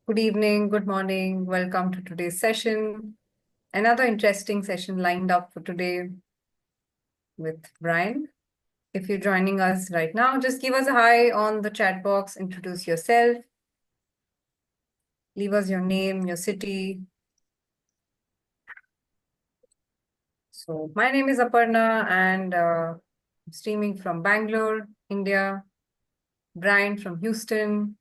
Good evening, good morning. Welcome to today's session. Another interesting session lined up for today with Brian. If you're joining us right now, just give us a hi on the chat box, introduce yourself, leave us your name, your city. So my name is Aparna and I'm streaming from Bangalore, India. Brian from Houston.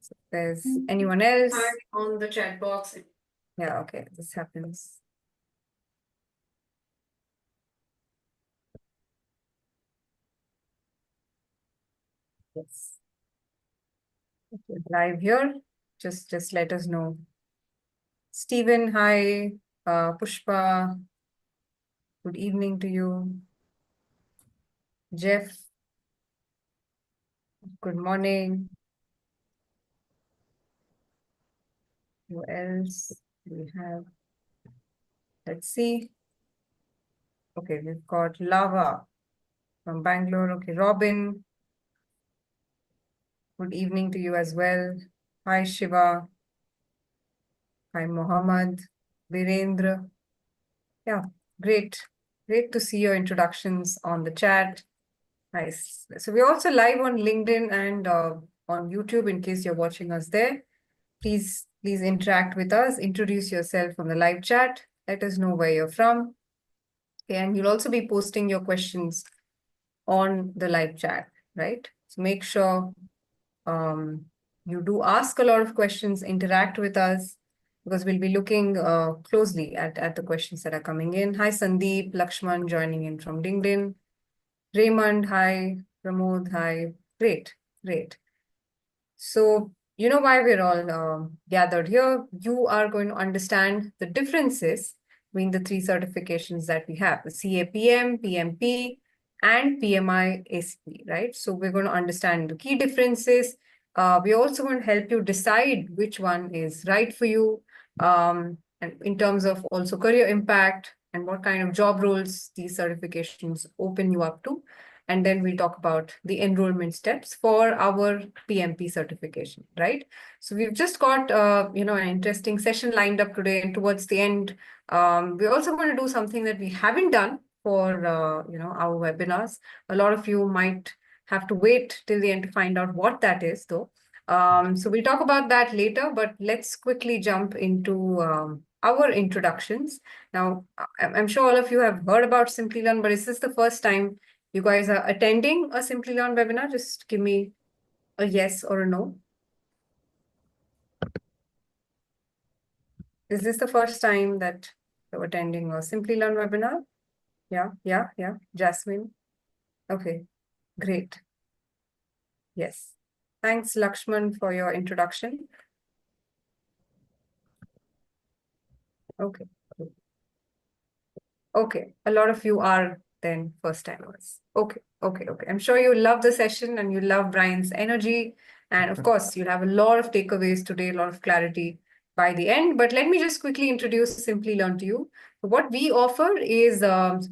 So if there's anyone else on the chat box. Yeah, okay, this happens. Yes. Okay, live here. Just let us know. Stephen, hi. Pushpa, good evening to you. Jeff, good morning. Who else we have? Let's see. Okay, we've got Lava from Bangalore. Okay, Robin, good evening to you as well. Hi, Shiva. Hi, Mohammed. Virendra. Yeah, great. Great to see your introductions on the chat. Nice. So we're also live on LinkedIn and on YouTube in case you're watching us there. Please interact with us. Introduce yourself on the live chat. Let us know where you're from. Okay, and you'll also be posting your questions on the live chat, right? So make sure you do ask a lot of questions, interact with us, because we'll be looking closely at the questions that are coming in. Hi, Sandeep, Lakshman joining in from LinkedIn. Raymond, hi. Pramod, hi. Great, great. So, you know why we're all gathered here. You are going to understand the differences between the three certifications that we have, the CAPM, PMP, and PMI ACP, right? So we're going to understand the key differences. We're also going to help you decide which one is right for you, and in terms of also career impact and what kind of job roles these certifications open you up to. And then we'll talk about the enrollment steps for our PMP certification, right? So we've just got, an interesting session lined up today. And towards the end, we're also going to do something that we haven't done for, our webinars. A lot of you might have to wait till the end to find out what that is, though. So we'll talk about that later, but let's quickly jump into our introductions. Now, I'm sure all of you have heard about Simplilearn, but is this the first time you guys are attending a Simplilearn webinar? Just give me a yes or a no. Is this the first time that you're attending a Simplilearn webinar? Yeah. Jasmine. Okay, great. Yes. Thanks, Lakshman, for your introduction. Okay. Okay, a lot of you are then first timers. Okay. I'm sure you love the session and you love Brian's energy. And of course, you'll have a lot of takeaways today, a lot of clarity by the end. But let me just quickly introduce Simplilearn to you. What we offer is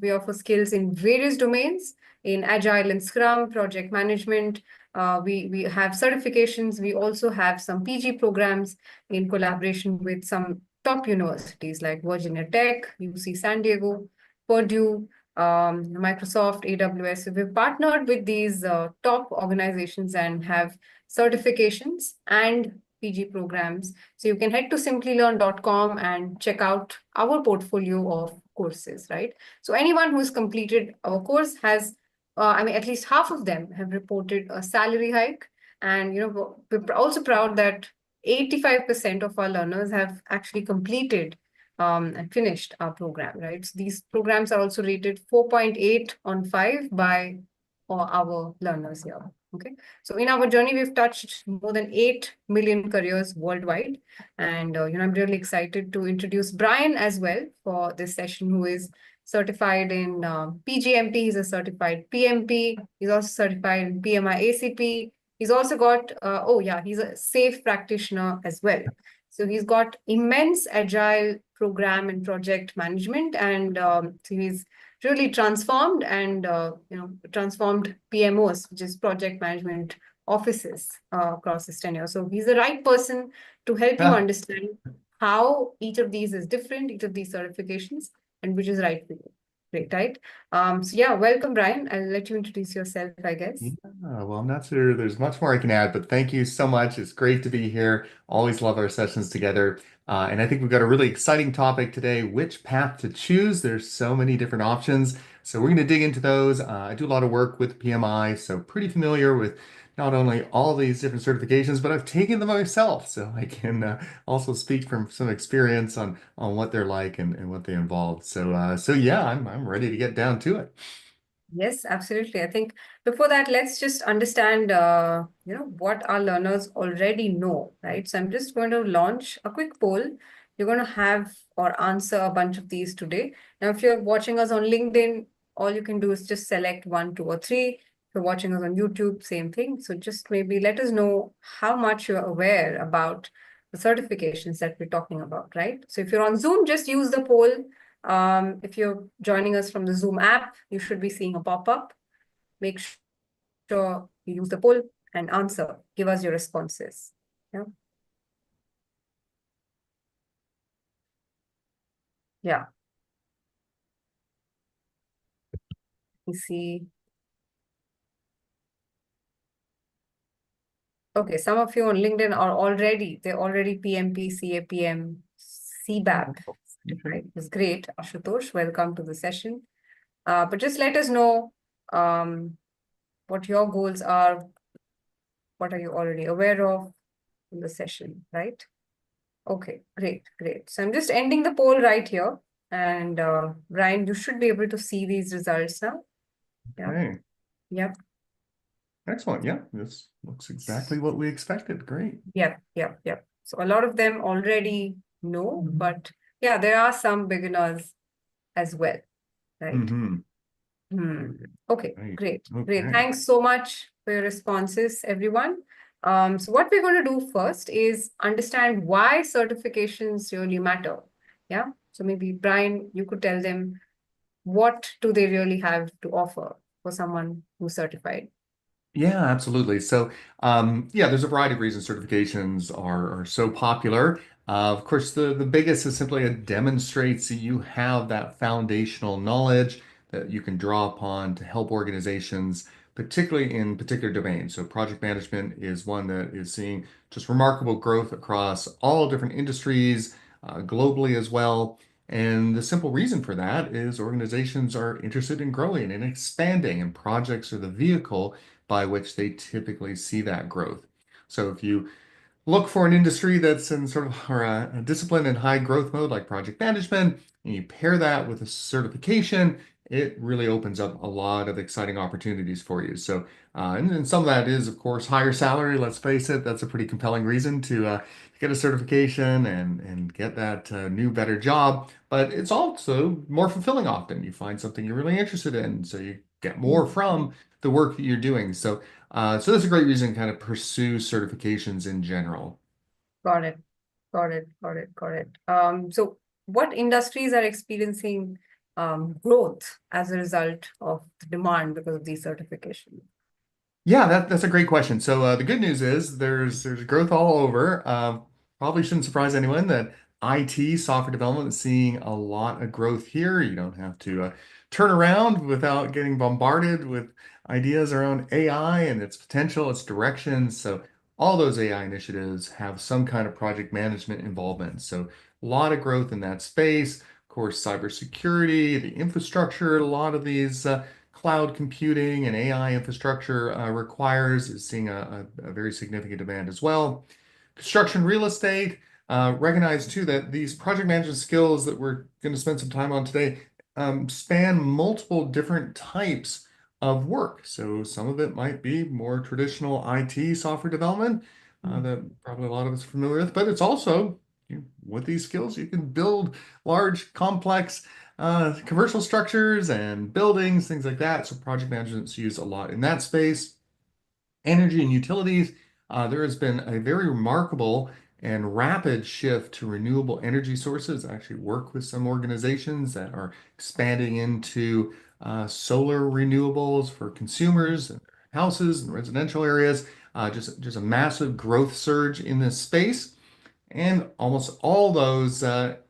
we offer skills in various domains, in Agile and Scrum, project management. We have certifications. We also have some PG programs in collaboration with some top universities like Virginia Tech, UC San Diego, Purdue, Microsoft, AWS. So we've partnered with these top organizations and have certifications and PG programs. So you can head to simplilearn.com and check out our portfolio of courses, right? So anyone who's completed our course has, at least half of them have reported a salary hike. And, we're also proud that 85% of our learners have actually completed and finished our program, right? So these programs are also rated 4.8 on 5 by our learners here. Okay, so in our journey, we've touched more than 8 million careers worldwide. And, I'm really excited to introduce Brian as well for this session, who is certified in PGMP. He's a certified PMP. He's also certified in PMI ACP. He's also got, he's a SAFE practitioner as well. So he's got immense agile program and project management. And so he's really transformed and, transformed PMOs, which is project management offices across his tenure. So he's the right person to help you understand how each of these is different, each of these certifications, and which is right for you. Great, right? So yeah, welcome, Brian. I'll let you introduce yourself, I guess. Yeah, well, I'm not sure there's much more I can add, but thank you so much. It's great to be here. Always love our sessions together. And I think we've got a really exciting topic today, which path to choose. There's so many different options. So we're going to dig into those. I do a lot of work with PMI, so pretty familiar with not only all these different certifications, but I've taken them myself. So I can also speak from some experience on what they're like and what they involve. So yeah, I'm ready to get down to it. Yes, absolutely. I think before that, let's just understand, what our learners already know, right? So I'm just going to launch a quick poll. You're going to have or answer a bunch of these today. Now, if you're watching us on LinkedIn, all you can do is just select one, two, or three. If you're watching us on YouTube, same thing. So just maybe let us know how much you're aware about the certifications that we're talking about, right? So if you're on Zoom, just use the poll. If you're joining us from the Zoom app, you should be seeing a pop-up. Make sure you use the poll and answer. Give us your responses. Yeah. Yeah. You see. Okay, some of you on LinkedIn are they're already PMP, CAPM, CBAP Okay. certified. It's great. Ashutosh, welcome to the session. But just let us know what your goals are. What are you already aware of in the session, right? Okay, great, great. So I'm just ending the poll right here. And Brian, you should be able to see these results now. Yeah, Okay. yep, Excellent. Yeah, this looks exactly what we expected. Great. yep, yep, yep. So a lot of them already know, but yeah, there are some beginners as well, right? Mm-hmm. Hmm. Okay, Right. great, great. Okay. Thanks so much for your responses, everyone. So what we're going to do first is understand why certifications really matter. Yeah. So maybe Brian, you could tell them what do they really have to offer for someone who's certified? Yeah, absolutely. Yeah, there's a variety of reasons certifications are so popular. Of course, the biggest is simply it demonstrates that you have that foundational knowledge that you can draw upon to help organizations, particularly in particular domains. So, project management is one that is seeing just remarkable growth across all different industries, globally as well. And the simple reason for that is organizations are interested in growing and expanding, and projects are the vehicle by which they typically see that growth. So if you look for an industry that's in sort of or a discipline in high growth mode like project management, and you pair that with a certification, it really opens up a lot of exciting opportunities for you. And some of that is, of course, higher salary. Let's face it, that's a pretty compelling reason to get a certification and get that new, better job. But it's also more fulfilling often. You find something you're really interested in, so you get more Mm. from the work that you're doing. So that's a great reason to kind of pursue certifications in general. Got it. Got it. Got it. Got it. So what industries are experiencing growth as a result of the demand because of these certifications? Yeah, that's a great question. The good news is there's growth all over. Probably shouldn't surprise anyone that IT software development is seeing a lot of growth here. You don't have to turn around without getting bombarded with ideas around AI and its potential, its directions. So all those AI initiatives have some kind of project management involvement. So a lot of growth in that space. Of course, cybersecurity, the infrastructure, a lot of these. Cloud computing and AI infrastructure requires is seeing a very significant demand as well. Construction real estate, recognize too that these project management skills that we're going to spend some time on today span multiple different types of work. So some of it might be more traditional IT software development that probably a lot of us are familiar with, but it's also with these skills, you can build large, complex commercial structures and buildings, things like that. So project management is used a lot in that space. Energy and utilities, there has been a very remarkable and rapid shift to renewable energy sources. I actually work with some organizations that are expanding into solar renewables for consumers and houses and residential areas. just a massive growth surge in this space. And almost all those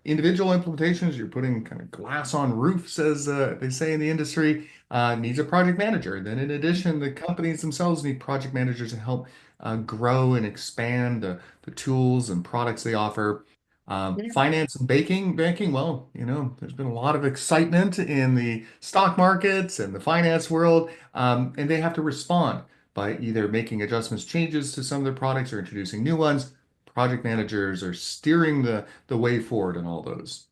individual implementations, you're putting kind of glass on roofs, as they say in the industry, needs a project manager. Then, in addition, the companies themselves need project managers to help grow and expand the tools and products they offer. Yeah. Finance and banking, well, there's been a lot of excitement in the stock markets and the finance world, and they have to respond by either making adjustments, changes to some of their products or introducing new ones. Project managers are steering the way forward in all those.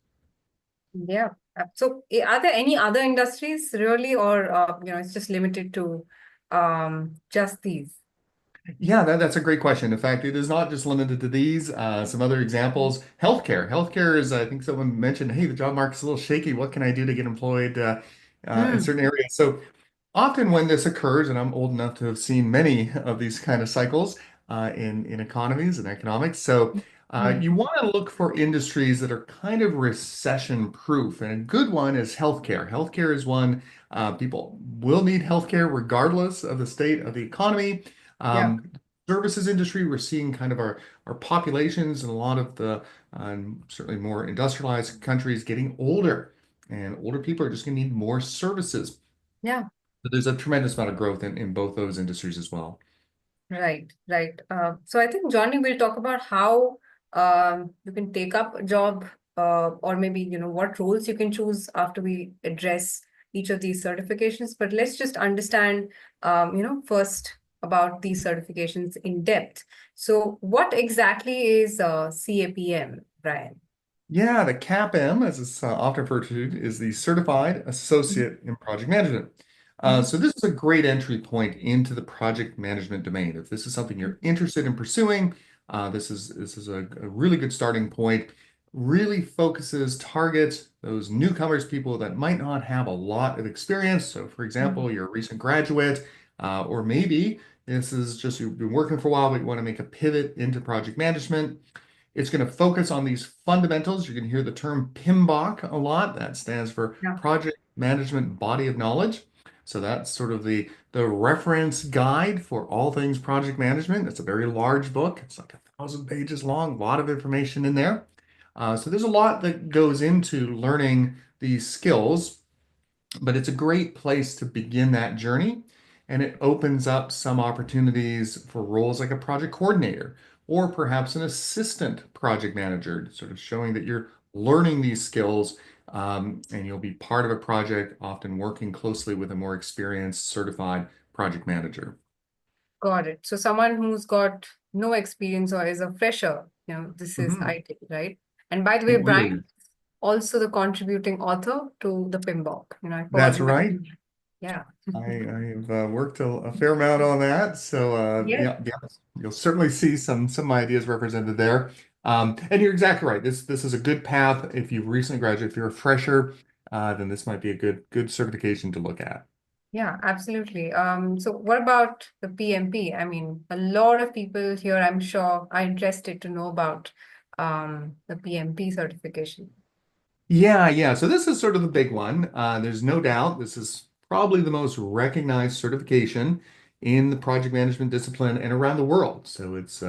Yeah. So are there any other industries really, or it's just limited to just these? Yeah, that's a great question. In fact, it is not just limited to these. Some other examples, healthcare. Healthcare is, I think someone mentioned, hey, the job market's a little shaky. What can I do to get employed in Hmm. certain areas? So often when this occurs, and I'm old enough to have seen many of these kind of cycles in economies and economics, so Hmm. you want to look for industries that are kind of recession proof. And a good one is healthcare. Healthcare is one people will need healthcare regardless of the state of the economy. Yeah. Um, Services industry, we're seeing kind of our populations and a lot of the certainly more industrialized countries getting older, and older people are just going to need more services. Yeah. So there's a tremendous amount of growth in both those industries as well. Right, right. So I think, Johnny, will talk about how you can take up a job, or maybe, what roles you can choose after we address each of these certifications. But let's just understand, first about these certifications in depth. So what exactly is CAPM, Brian? Yeah, the CAPM, as it's often referred to, is the Certified Associate in Project Management. Mhm. So this is a great entry point into the project management domain. If this is something you're interested in pursuing, this is a really good starting point. Really focuses, targets those newcomers, people that might not have a lot of experience. So, for Mhm. example, you're a recent graduate, or maybe this is just you've been working for a while, but you want to make a pivot into project management. It's going to focus on these fundamentals. You're going to hear the term PMBOK a lot. That stands for Yeah. Project Management Body of Knowledge. So that's sort of the reference guide for all things project management. It's a very large book. It's like 1,000 pages long, a lot of information in there. So there's a lot that goes into learning these skills, but it's a great place to begin that journey. And it opens up some opportunities for roles like a project coordinator or perhaps an assistant project manager, sort of showing that you're learning these skills, and you'll be part of a project, often working closely with a more experienced certified project manager. Got it. So someone who's got no experience or is a fresher, this is Mhm. IT, right? And by the way, It Brian, really is. also the contributing author to the PMBOK. I forgot That's to right. mention that. Yeah. I have worked a fair amount on that, so Yes. yeah, you'll certainly see some ideas represented there. And you're exactly right. This is a good path if you've recently graduated. If you're a fresher, then this might be a good certification to look at. Yeah, absolutely. So what about the PMP? I mean, a lot of people here, I'm sure, are interested to know about the PMP certification. Yeah. So this is sort of the big one. There's no doubt this is probably the most recognized certification in the project management discipline and around the world. So it's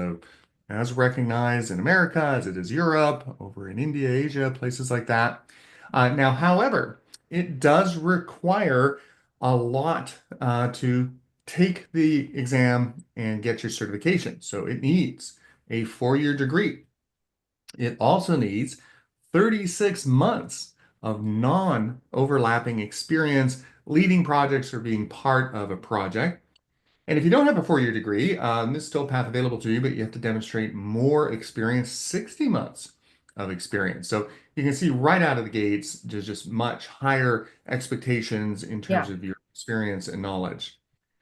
as recognized in America as it is Europe, over in India, Asia, places like that. Now, however, it does require a lot to take the exam and get your certification. So it needs a 4-year degree. It also needs 36 months of non-overlapping experience leading projects or being part of a project. And if you don't have a 4-year degree, there's still a path available to you, but you have to demonstrate more experience, 60 months of experience. So you can see right out of the gates, there's just much higher expectations in terms Yeah. of your experience and knowledge.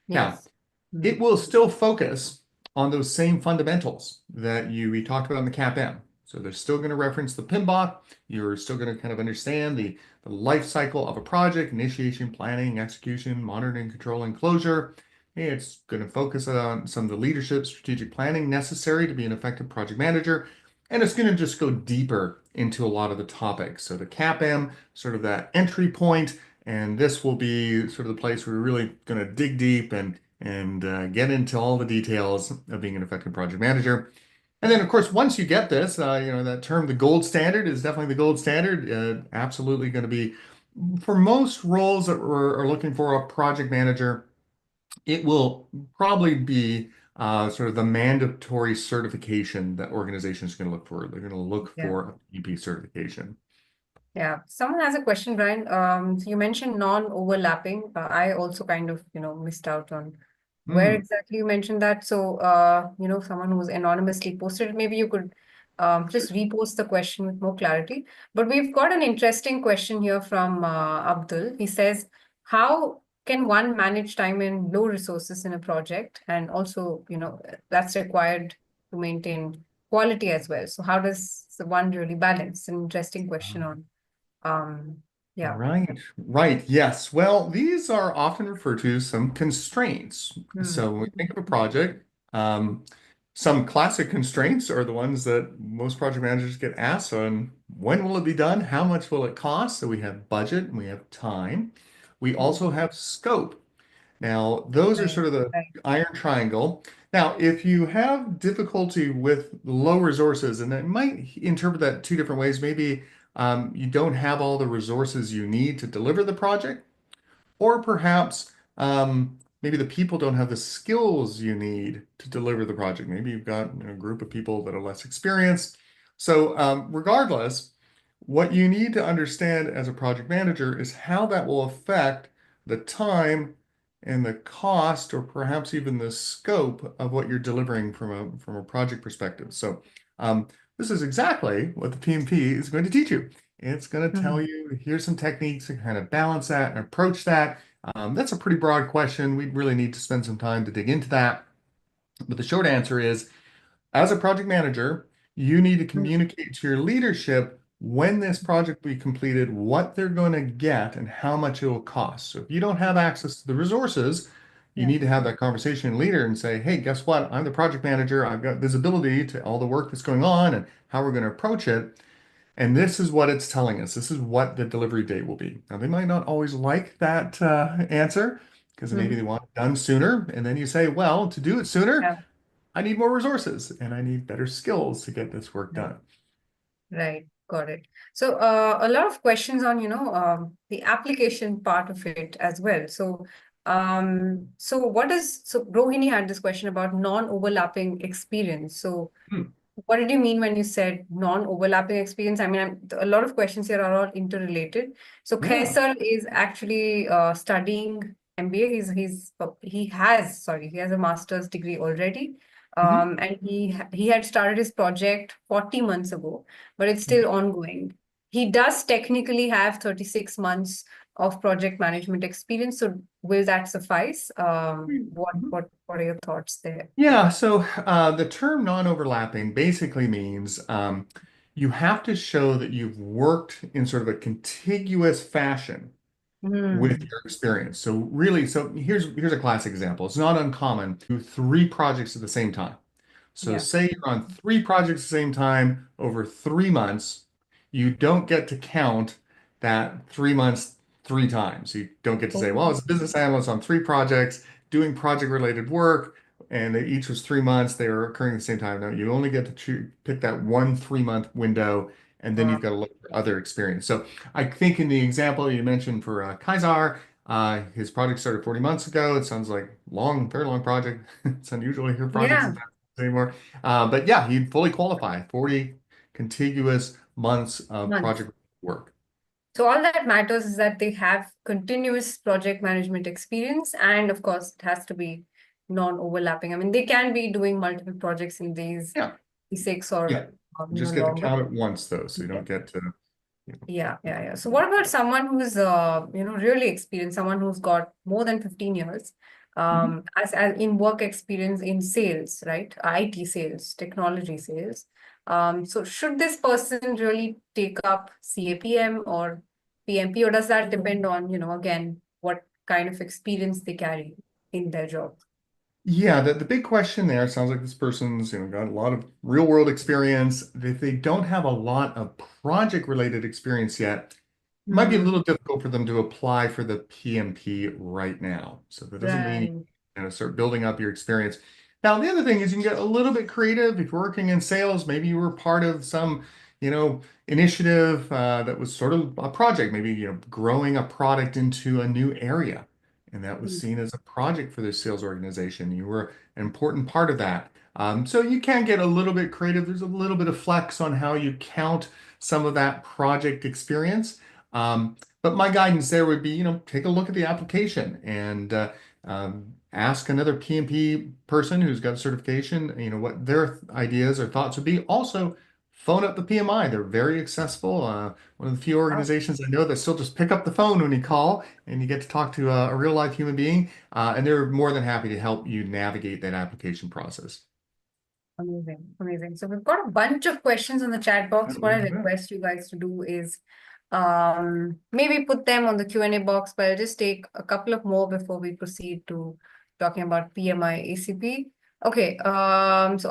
Now, Yes. Mm. it will still focus on those same fundamentals that we talked about on the CAPM. So they're still going to reference the PMBOK. You're still going to kind of understand the life cycle of a project, initiation, planning, execution, monitoring, control, and closure. It's going to focus on some of the leadership, strategic planning necessary to be an effective project manager. And it's going to just go deeper into a lot of the topics. So the CAPM, sort of that entry point, and this will be sort of the place where we're really going to dig deep and and get into all the details of being an effective project manager. And then, of course, once you get this, that term, the gold standard, is definitely the gold standard. Absolutely going to be for most roles that are looking for a project manager. It will probably be sort of the mandatory certification that organizations are going to look for. They're going to look Yeah. for a PMP certification. Yeah, someone has a question, Brian. So you mentioned non-overlapping. I also kind of, missed out on where Hmm. exactly you mentioned that. So, someone who's anonymously posted it, maybe you could just repost the question with more clarity. But we've got an interesting question here from Abdul. He says, how can one manage time and low resources in a project? And also, that's required to maintain quality as well. So how does the one really balance? An interesting question on um, yeah. Right, right. Yes. Well, these are often referred to as some constraints. Hmm. So when we think of a project, um, some classic constraints are the ones that most project managers get asked on: when will it be done? How much will it cost? So we have budget and we have time. We Hmm. also have scope. Now, those are Right. sort of the Right. iron triangle. Now, if you have difficulty with low resources, and I might interpret that two different ways, maybe you don't have all the resources you need to deliver the project, or perhaps maybe the people don't have the skills you need to deliver the project. Maybe you've got a group of people that are less experienced. So, regardless, what you need to understand as a project manager is how that will affect the time and the cost, or perhaps even the scope of what you're delivering from a project perspective. So, um, this is exactly what the PMP is going to teach you. It's going to tell Hmm. you, here's some techniques to kind of balance that and approach that. That's a pretty broad question. We really need to spend some time to dig into that. But the short answer is, as a project manager, you need to Hmm. communicate to your leadership when this project will be completed, what they're going to get, and how much it will cost. So if you don't have access to the resources, you Yeah. need to have that conversation with the leader and say, hey, guess what? I'm the project manager. I've got visibility to all the work that's going on and how we're going to approach it. And this is what it's telling us. This is what the delivery date will be. Now, they might not always like that answer because maybe Hmm. they want it done sooner. And then you say, well, to do it sooner, Yeah. I need more resources and I need better skills to get this work Right. done. Right. Got it. So, a lot of questions on, the application part of it as well. So, so Rohini had this question about non-overlapping experience. So, Hmm. what did you mean when you said non-overlapping experience? I mean, a lot of questions here are all interrelated. So Yeah. Kaisar is actually studying MBA. He has a master's degree already. Mhm. And he had started his project 40 months ago, but it's still ongoing. He does technically have 36 months of project management experience. So will that suffice? What Mhm. what what are your thoughts there? Yeah, so the term non-overlapping basically means you have to show that you've worked in sort of a contiguous fashion with Hmm. your experience. So really, so here's a classic example. It's not uncommon to do three projects at the same time. So Yeah. say you're on three projects at the same time over 3 months, you don't get to count that 3 months three times. You don't get to say, well, Oh. as a business analyst on three projects doing project related work, and they each was 3 months, they were occurring at the same time. No, you only get to pick that one 3 month window, and then you've got to look for other experience. So I think in the example you mentioned for Kaisar, his project started 40 months ago. It sounds like long, very long project. It's unusual to hear projects Yeah, anymore. But yeah, he'd fully qualify 40 contiguous months of months. project work. So all that matters is that they have continuous project management experience, and of course, it has to be non-overlapping. I mean, they can be doing multiple projects in these Yeah, six yeah. or You just get to longer. count it once though, so you Yeah. don't get to, Yeah, yeah, yeah. So what about someone who's really experienced, someone who's got more than 15 years Mhm. as in work experience in sales, right? IT sales, technology sales. So should this person really take up CAPM or PMP, or does that depend on, again, what kind of experience they carry in their job? Yeah, the big question there sounds like this person's, got a lot of real world experience. If they don't have a lot of project related experience yet, it might be a Hmm. little difficult for them to apply for the PMP right now. So that doesn't mean Right. start building up your experience. Now, the other thing is you can get a little bit creative. If you're working in sales, maybe you were part of some, initiative that was sort of a project, maybe, growing a product into a new area. And that was Mm. seen as a project for the sales organization. You were an important part of that. So you can get a little bit creative. There's a little bit of flex on how you count some of that project experience. But my guidance there would be, take a look at the application and ask another PMP person who's got a certification, what their ideas or thoughts would be. Also, phone up the PMI. They're very accessible. One of the few Oh, organizations I know that still just pick up the phone when you call and you get to talk to a real life human being. And they're more than happy to help you navigate that application process. amazing, amazing. So we've got a bunch of questions in the chat box. What I request you guys to do is maybe put them on the Q&A box, but I'll just take a couple of more before we proceed to talking about PMI ACP. Okay, so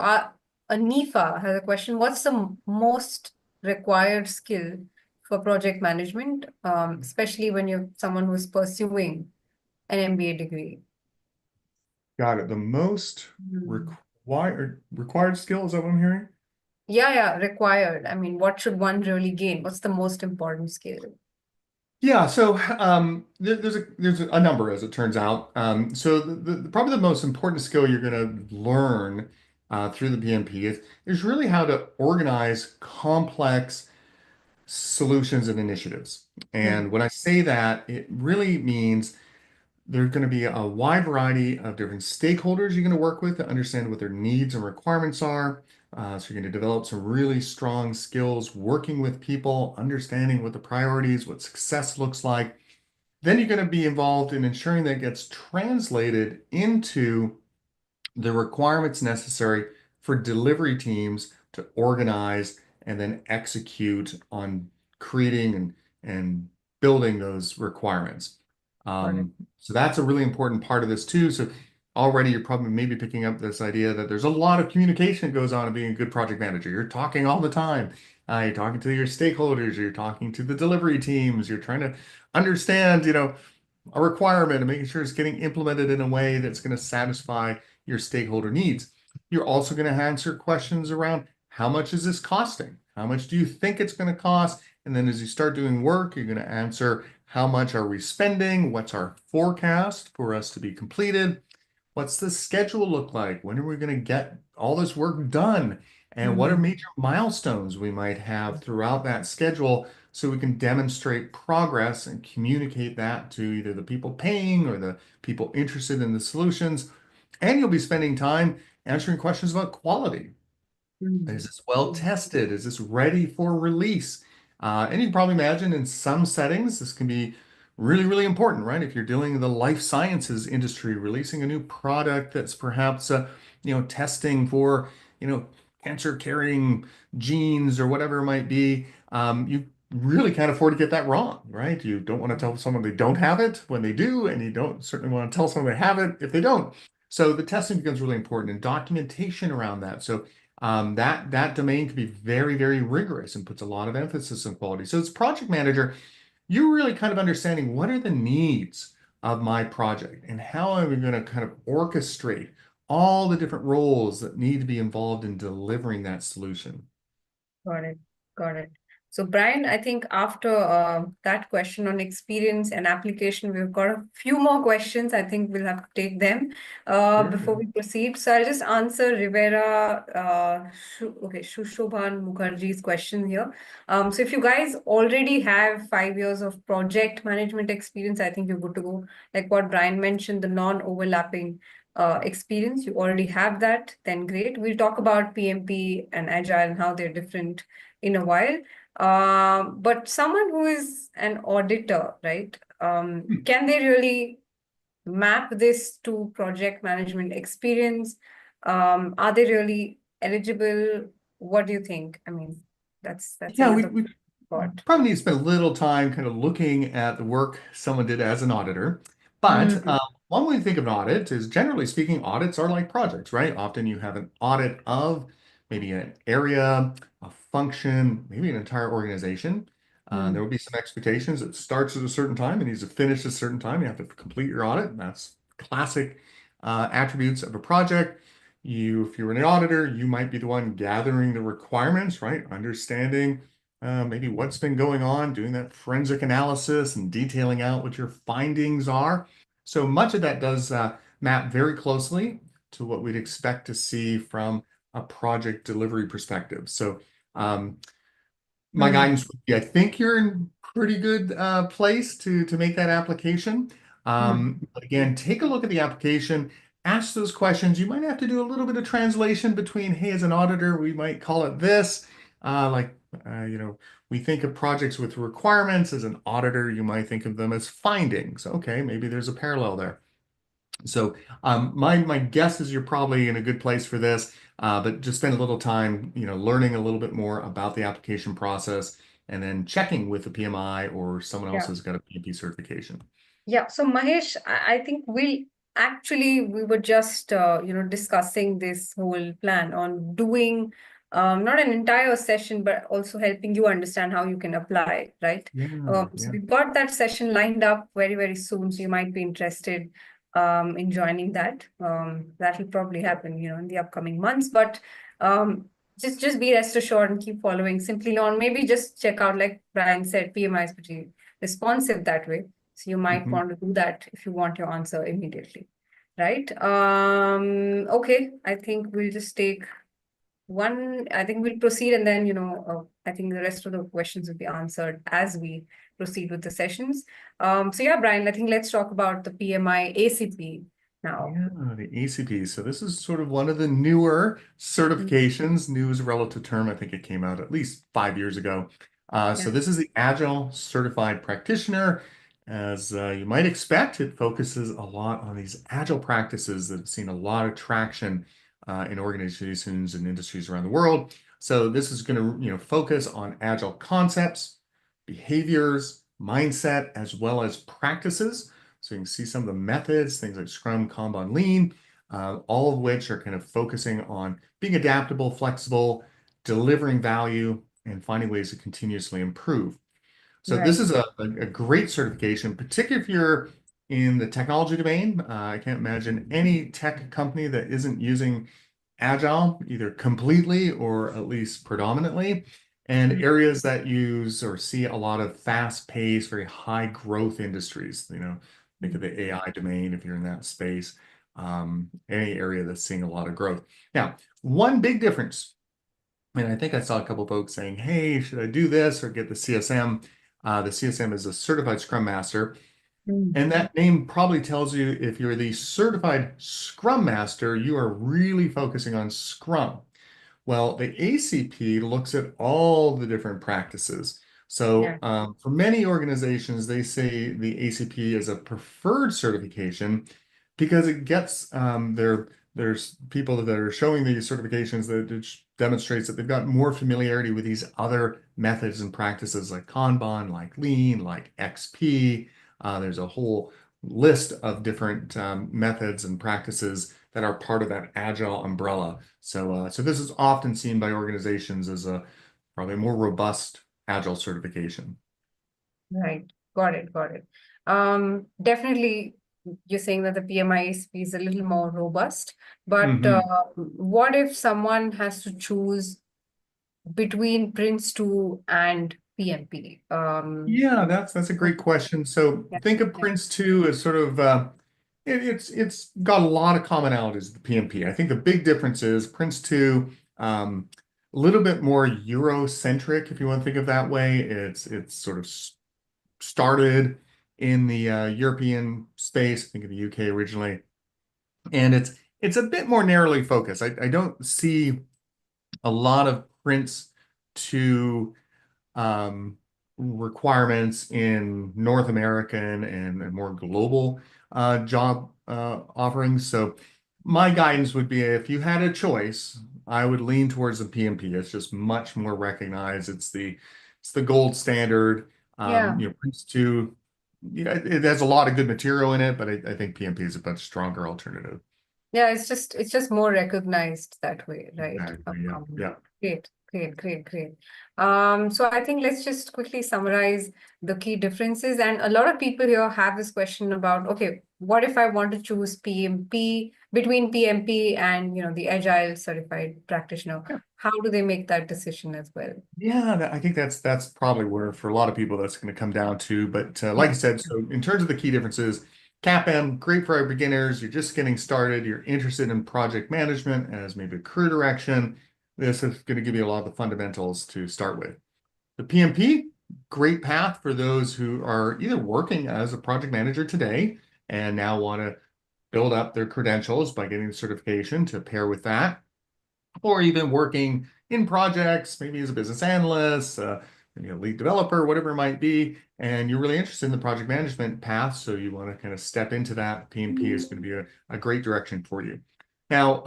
Anifa has a question. What's the most required skill for project management, especially when you're someone who's pursuing an MBA degree? Got it. The most Hmm. required skill, is that what I'm hearing? Yeah, required. I mean, what should one really gain? What's the most important skill? Yeah, so there's a number as it turns out. So probably the most important skill you're going to learn through the PMP is really how to organize complex solutions and initiatives. Hmm. And when I say that, it really means there's going to be a wide variety of different stakeholders you're going to work with to understand what their needs and requirements are. So you're going to develop some really strong skills working with people, understanding what the priorities, what success looks like. Then you're going to be involved in ensuring that gets translated into the requirements necessary for delivery teams to organize and then execute on creating and building those requirements. Got it. So that's a really important part of this too. So already you're probably maybe picking up this idea that there's a lot of communication that goes on in being a good project manager. You're talking all the time. You're talking to your stakeholders, you're talking to the delivery teams, you're trying to understand, a requirement and making sure it's getting implemented in a way that's going to satisfy your stakeholder needs. You're also going to answer questions around how much is this costing? How much do you think it's going to cost? And then as you start doing work, you're going to answer how much are we spending? What's our forecast for us to be completed? What's the schedule look like? When are we going to get all this work done? And what are Hmm. major milestones we might have throughout that schedule so we can demonstrate progress and communicate that to either the people paying or the people interested in the solutions. And you'll be spending time answering questions about quality. Is Hmm. this well tested? Is this ready for release? And you can probably imagine in some settings, this can be really, really important, right? If you're dealing in the life sciences industry, releasing a new product that's perhaps, testing for, you know, cancer carrying genes or whatever it might be, you really can't afford to get that wrong, right? You don't want to tell someone they don't have it when they do, and you don't certainly want to tell someone they have it if they don't. So the testing becomes really important and documentation around that. So that domain can be very, very rigorous and puts a lot of emphasis on quality. So as project manager, you're really kind of understanding what are the needs of my project and how am I going to kind of orchestrate all the different roles that need to be involved in delivering that solution. Got it. Got it. So, Brian, I think after that question on experience and application, we've got a few more questions. I think we'll have to take them before Sure. we proceed. So, I'll just answer Rivera, Shushobhan Mukherjee's question here. So, if you guys already have 5 years of project management experience, I think you're good to go. Like what Brian mentioned, the non-overlapping experience, you already have that, then great. We'll talk about PMP and Agile and how they're different in a while. But someone who is an auditor, right? Can they really map this to project management experience? Are they really eligible? What do you think? I mean, that's Yeah, another we thought. probably need to spend a little time kind of looking at the work someone did as an auditor. But Mm, one way to think of an audit is generally speaking, audits are like projects, right? Often you have an audit of maybe an area, a function, maybe an entire organization. There mm, will be some expectations. It starts at a certain time and needs to finish at a certain time. You have to complete your audit. That's classic attributes of a project. If you're an auditor, you might be the one gathering the requirements, right? Understanding maybe what's been going on, doing that forensic analysis and detailing out what your findings are. So much of that does map very closely to what we'd expect to see from a project delivery perspective. So my Hmm. guidance would be, I think you're in pretty good place to make that application. Hmm. But again, take a look at the application, ask those questions. You might have to do a little bit of translation between, hey, as an auditor, we might call it this. We think of projects with requirements. As an auditor, you might think of them as findings. Okay, maybe there's a parallel there. So my guess is you're probably in a good place for this, but just spend a little time, learning a little bit more about the application process and then checking with the PMI or someone else Yeah. who's got a PMP certification. Yeah, so Mahesh, I think we were just discussing this whole plan on doing not an entire session, but also helping you understand how you can apply, right? Yeah, So yeah. we've got that session lined up very, very soon. So you might be interested in joining that. That will probably happen, in the upcoming months. But just be rest assured and keep following Simplilearn. Maybe just check out, like Brian said, PMI is pretty responsive that way. So you might Mhm. want to do that if you want your answer immediately, right? Okay, I think we'll just take one. I think we'll proceed, and then I think the rest of the questions will be answered as we proceed with the sessions. So yeah, Brian, I think let's talk about the PMI ACP now. Yeah, the ACP. So this is sort of one of the newer certifications. New is a relative term. I think it came out at least 5 years ago. Yeah. So this is the Agile Certified Practitioner. As you might expect, it focuses a lot on these agile practices that have seen a lot of traction in organizations and industries around the world. So this is going to, focus on agile concepts, behaviors, mindset, as well as practices. So you can see some of the methods, things like Scrum, Kanban, Lean, all of which are kind of focusing on being adaptable, flexible, delivering value, and finding ways to continuously improve. So this Right. is a great certification, particularly if you're in the technology domain. I can't imagine any tech company that isn't using Agile, either completely or at least predominantly, and Mm. areas that use or see a lot of fast-paced, very high growth industries. Think of the AI domain if you're in that space, any area that's seeing a lot of growth. Now, one big difference, and I think I saw a couple folks saying, hey, should I do this or get the CSM? The CSM is a certified Scrum Master. Mm. And that name probably tells you if you're the certified Scrum Master, you are really focusing on Scrum. Well, the ACP looks at all the different practices. So Yeah. for many organizations, they say the ACP is a preferred certification because it gets there's people that are showing these certifications that it demonstrates that they've got more familiarity with these other methods and practices like Kanban, like Lean, like XP. There's a whole list of different methods and practices that are part of that agile umbrella. So this is often seen by organizations as a probably more robust agile certification. Right. Got it. Got it. Definitely, you're saying that the PMIACP is a little more robust, but Mhm. what if someone has to choose between Prince 2 and PMP? Yeah, that's a great question. So Yeah. think of Yeah. Prince 2 as sort of it's got a lot of commonalities with the PMP. I think the big difference is Prince 2 a little bit more Eurocentric, if you want to think of that way. It's sort of started in the European space, I think in the UK originally, and it's a bit more narrowly focused. I don't see a lot of Prince 2 um, requirements in North American and more global job offerings. So my guidance would be if you had a choice, I would lean towards the PMP. It's just much more recognized. It's the gold standard. Yeah. Prince 2, yeah, it has a lot of good material in it, but I think PMP is a much stronger alternative. Yeah, it's just more recognized that way, right? Exactly. Yeah. Yeah. Great, great, great, great. So I think let's just quickly summarize the key differences. And a lot of people here have this question about, okay, what if I want to choose PMP between PMP and the Agile Certified Practitioner? How do they make that decision as well? Yeah, I think that's probably where for a lot of people that's going to come down to. But like I Yeah. said, so in terms of the key differences, CAPM, great for our beginners. You're just getting started. You're interested in project management as maybe a career direction. This is going to give you a lot of the fundamentals to start with. The PMP, great path for those who are either working as a project manager today and now want to build up their credentials by getting the certification to pair with that, or even working in projects, maybe as a business analyst, maybe a lead developer, whatever it might be, and you're really interested in the project management path, so you want to kind of step into that. PMP is going to be a great direction for you. Now,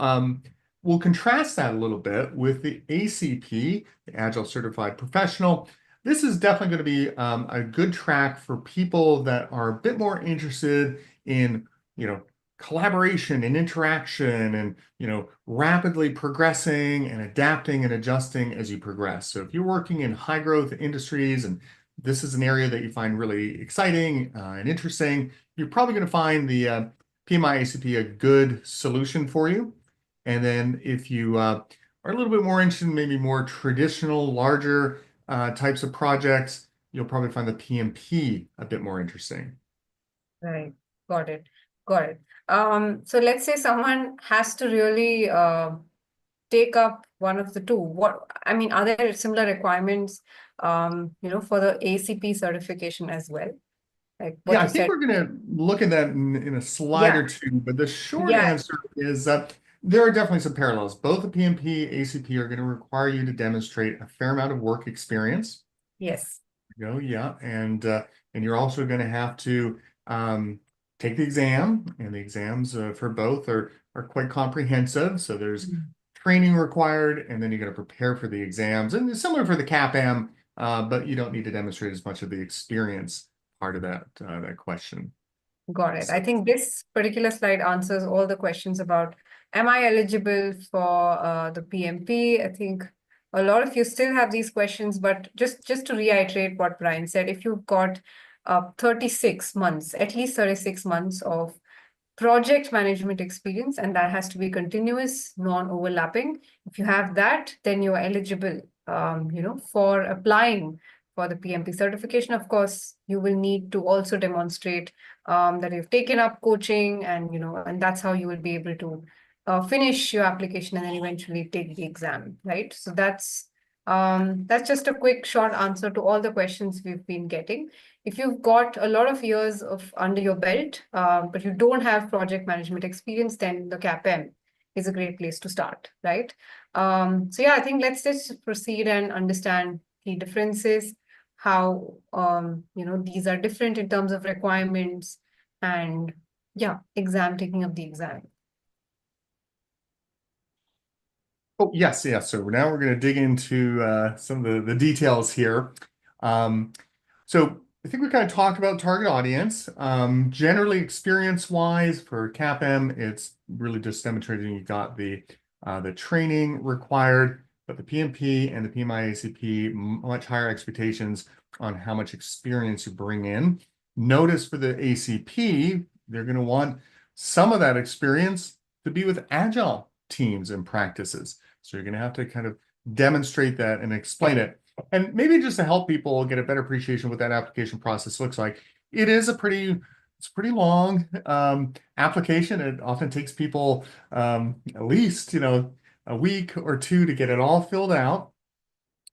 we'll contrast that a little bit with the ACP, the Agile Certified Professional. This is definitely going to be a good track for people that are a bit more interested in, collaboration and interaction and, rapidly progressing and adapting and adjusting as you progress. So if you're working in high growth industries and this is an area that you find really exciting and interesting, you're probably going to find the PMI ACP a good solution for you. And then if you are a little bit more interested in maybe more traditional, larger types of projects, you'll probably find the PMP a bit more interesting. Right. Got it. Got it. So let's say someone has to really take up one of the two. Are there similar requirements, for the ACP certification as well? Like Yeah, what I you think said. we're going to look at that in a slide Yeah. or two, but the short Yeah. answer is that there are definitely some parallels. Both the PMP, ACP are going to require you to demonstrate a fair amount of work experience. Yes. Yeah, and you're also going to have to take the exam, and the exams for both are quite comprehensive. So there's training required, and then you're going to prepare for the exams, and it's similar for the CAPM, but you don't need to demonstrate as much of the experience part of that question. Got it. So, I think this particular slide answers all the questions about, am I eligible for the PMP? I think a lot of you still have these questions, but just to reiterate what Brian said, if you've got 36 months, at least 36 months of project management experience, and that has to be continuous, non-overlapping. If you have that, then you're eligible, for applying for the PMP certification. Of course, you will need to also demonstrate that you've taken up coaching, and that's how you will be able to finish your application and then eventually take the exam, right? So that's just a quick short answer to all the questions we've been getting. If you've got a lot of years of under your belt, but you don't have project management experience, then the CAPM is a great place to start, right? So yeah, I think let's just proceed and understand the differences, how these are different in terms of requirements, and yeah, taking up the exam. oh, yes. So now we're going to dig into some of the details here. So I think we kind of talked about target audience. Generally, experience-wise for CAPM, it's really just demonstrating you got the training required, but the PMP and the PMI ACP, much higher expectations on how much experience you bring in. Notice for the ACP, they're going to want some of that experience to be with agile teams and practices. So you're going to have to kind of demonstrate that and explain it. And maybe just to help people get a better appreciation of what that application process looks like, it's a pretty long application. It often takes people at least, a week or two to get it all filled out.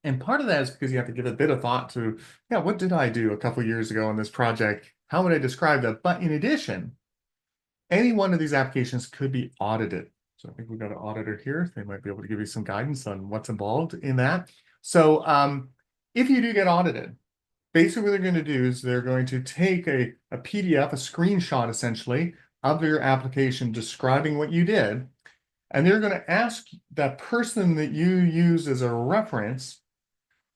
And part of that is because you have to give a bit of thought to, yeah, what did I do a couple of years ago on this project? How would I describe that? But in addition, any one of these applications could be audited. So I think we've got an auditor here. They might be able to give you some guidance on what's involved in that. So if you do get audited, basically what they're going to do is they're going to take a PDF, a screenshot essentially, of your application describing what you did, and they're going to ask that person that you use as a reference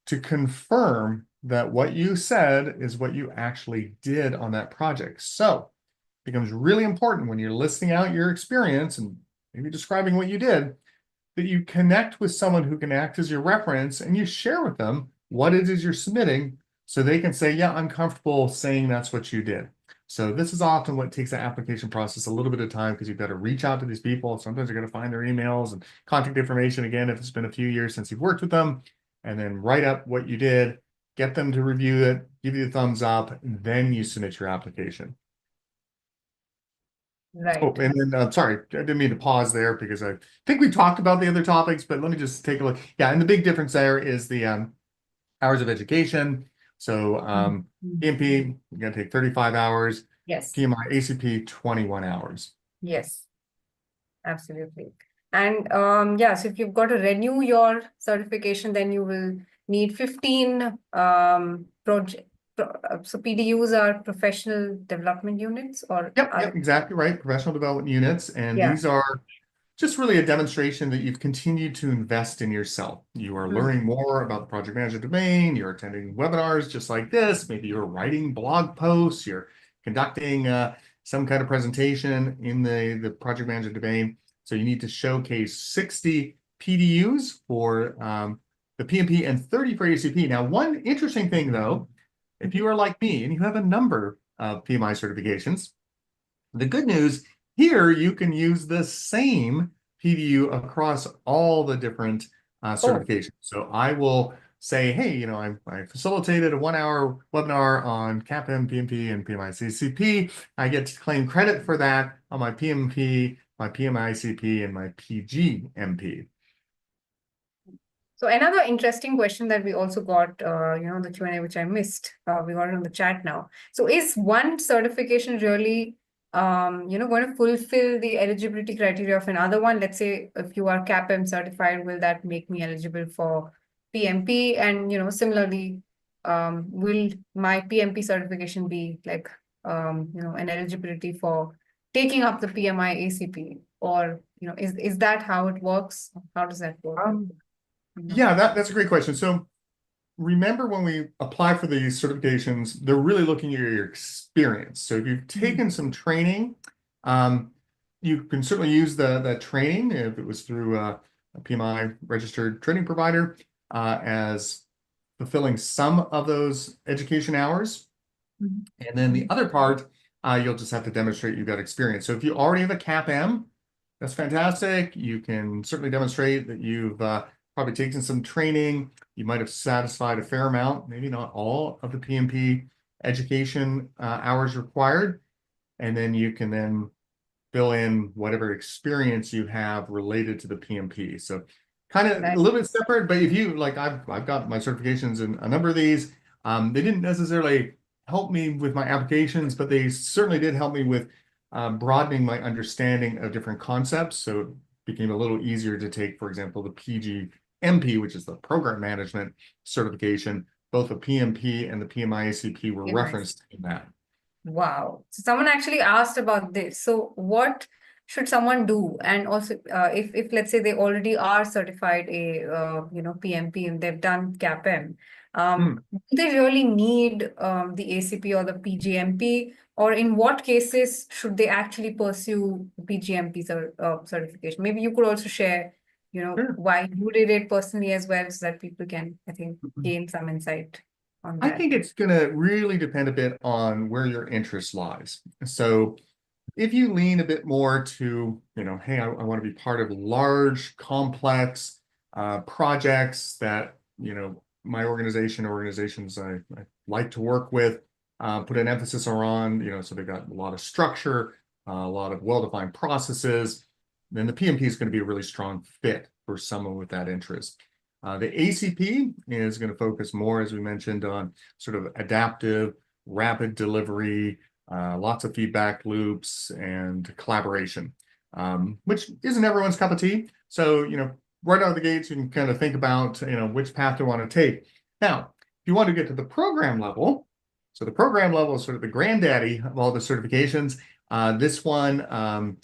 to confirm that what you said is what you actually did on that project. So it becomes really important when you're listing out your experience and maybe describing what you did, that you connect with someone who can act as your reference and you share with them what it is you're submitting so they can say, yeah, I'm comfortable saying that's what you did. So this is often what takes the application process a little bit of time because you've got to reach out to these people. Sometimes you're going to find their emails and contact information again if it's been a few years since you've worked with them, and then write up what you did, get them to review it, give you the thumbs up, and then you submit your application. Oh, Right. and then sorry, I didn't mean to pause there because I think we talked about the other topics, but let me just take a look. Yeah, and the big difference there is the hours of education. So PMP, you're going to take 35 hours, Yes. PMI ACP 21 hours. Yes. Absolutely. And yeah, so if you've got to renew your certification, then you will need 15 project. So PDUs are professional development units, or Yep, exactly right. Professional development units. And yeah. these are just really a demonstration that you've continued to invest in yourself. You are learning more about the project management domain. You're attending webinars just like this. Maybe you're writing blog posts. You're conducting some kind of presentation in the project management domain. So you need to showcase 60 PDUs for the PMP and 30 for ACP. Now, one interesting thing, though, if you are like me and you have a number of PMI certifications, the good news here, you can use the same PDU across all the different certifications. So I will say, hey, you know, I facilitated a 1-hour webinar on CAPM, PMP, and PMI ACP. I get to claim credit for that on my PMP, my PMI ACP, and my PGMP. So another interesting question that we also got, the Q&A, which I missed, we got it on the chat now. So is one certification really, going to fulfill the eligibility criteria of another one? Let's say if you are CAPM certified, will that make me eligible for PMP? And, similarly, will my PMP certification be like, an eligibility for taking up the PMI ACP? Or, is that how it works? How does that work? Yeah, that's a great question. So remember when we apply for these certifications, they're really looking at your experience. So if you've taken some training, you can certainly use that training if it was through a PMI registered training provider as fulfilling some of those education hours. And then the other part, you'll just have to demonstrate you've got experience. So if you already have a CAPM, that's fantastic. You can certainly demonstrate that you've probably taken some training. You might have satisfied a fair amount, maybe not all of the PMP education hours required. And then you can then fill in whatever experience you have related to the PMP. So kind of a little bit separate, but if you like, I've got my certifications in a number of these. They didn't necessarily help me with my applications, but they certainly did help me with broadening my understanding of different concepts. So it became a little easier to take, for example, the PGMP, which is the program management certification. Both the PMP and the PMIACP were referenced in that. Wow. So someone actually asked about this. So what should someone do? And also, if let's say they already are certified PMP and they've done CAPM, do they really need the ACP or the PGMP? Or in what cases should they actually pursue PGMP certification? Maybe you could also share, why you did it personally as well, so that people can, I think, gain some insight on I that. think it's going to really depend a bit on where your interest lies. So if you lean a bit more to, hey, I want to be part of large, complex projects that, my organizations I like to work with, put an emphasis on, so they've got a lot of structure, a lot of well-defined processes, then the PMP is going to be a really strong fit for someone with that interest. The ACP is going to focus more, as we mentioned, on sort of adaptive, rapid delivery, lots of feedback loops and collaboration, which isn't everyone's cup of tea. So, right out of the gates, you can kind of think about, which path to want to take. Now, if you want to get to the program level, so the program level is sort of the granddaddy of all the certifications. This one,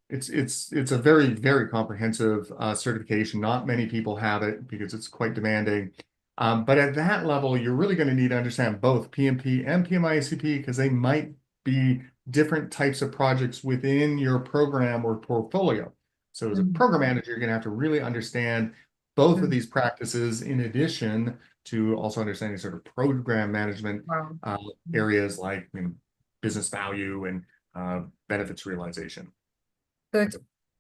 it's a very, very comprehensive certification. Not many people have it because it's quite demanding. But at that level, you're really going to need to understand both PMP and PMIACP because they might be different types of projects within your program or portfolio. So as a program manager, you're going to have to really understand both of these practices in addition to also understanding sort of program management areas like business value and benefits realization. So it's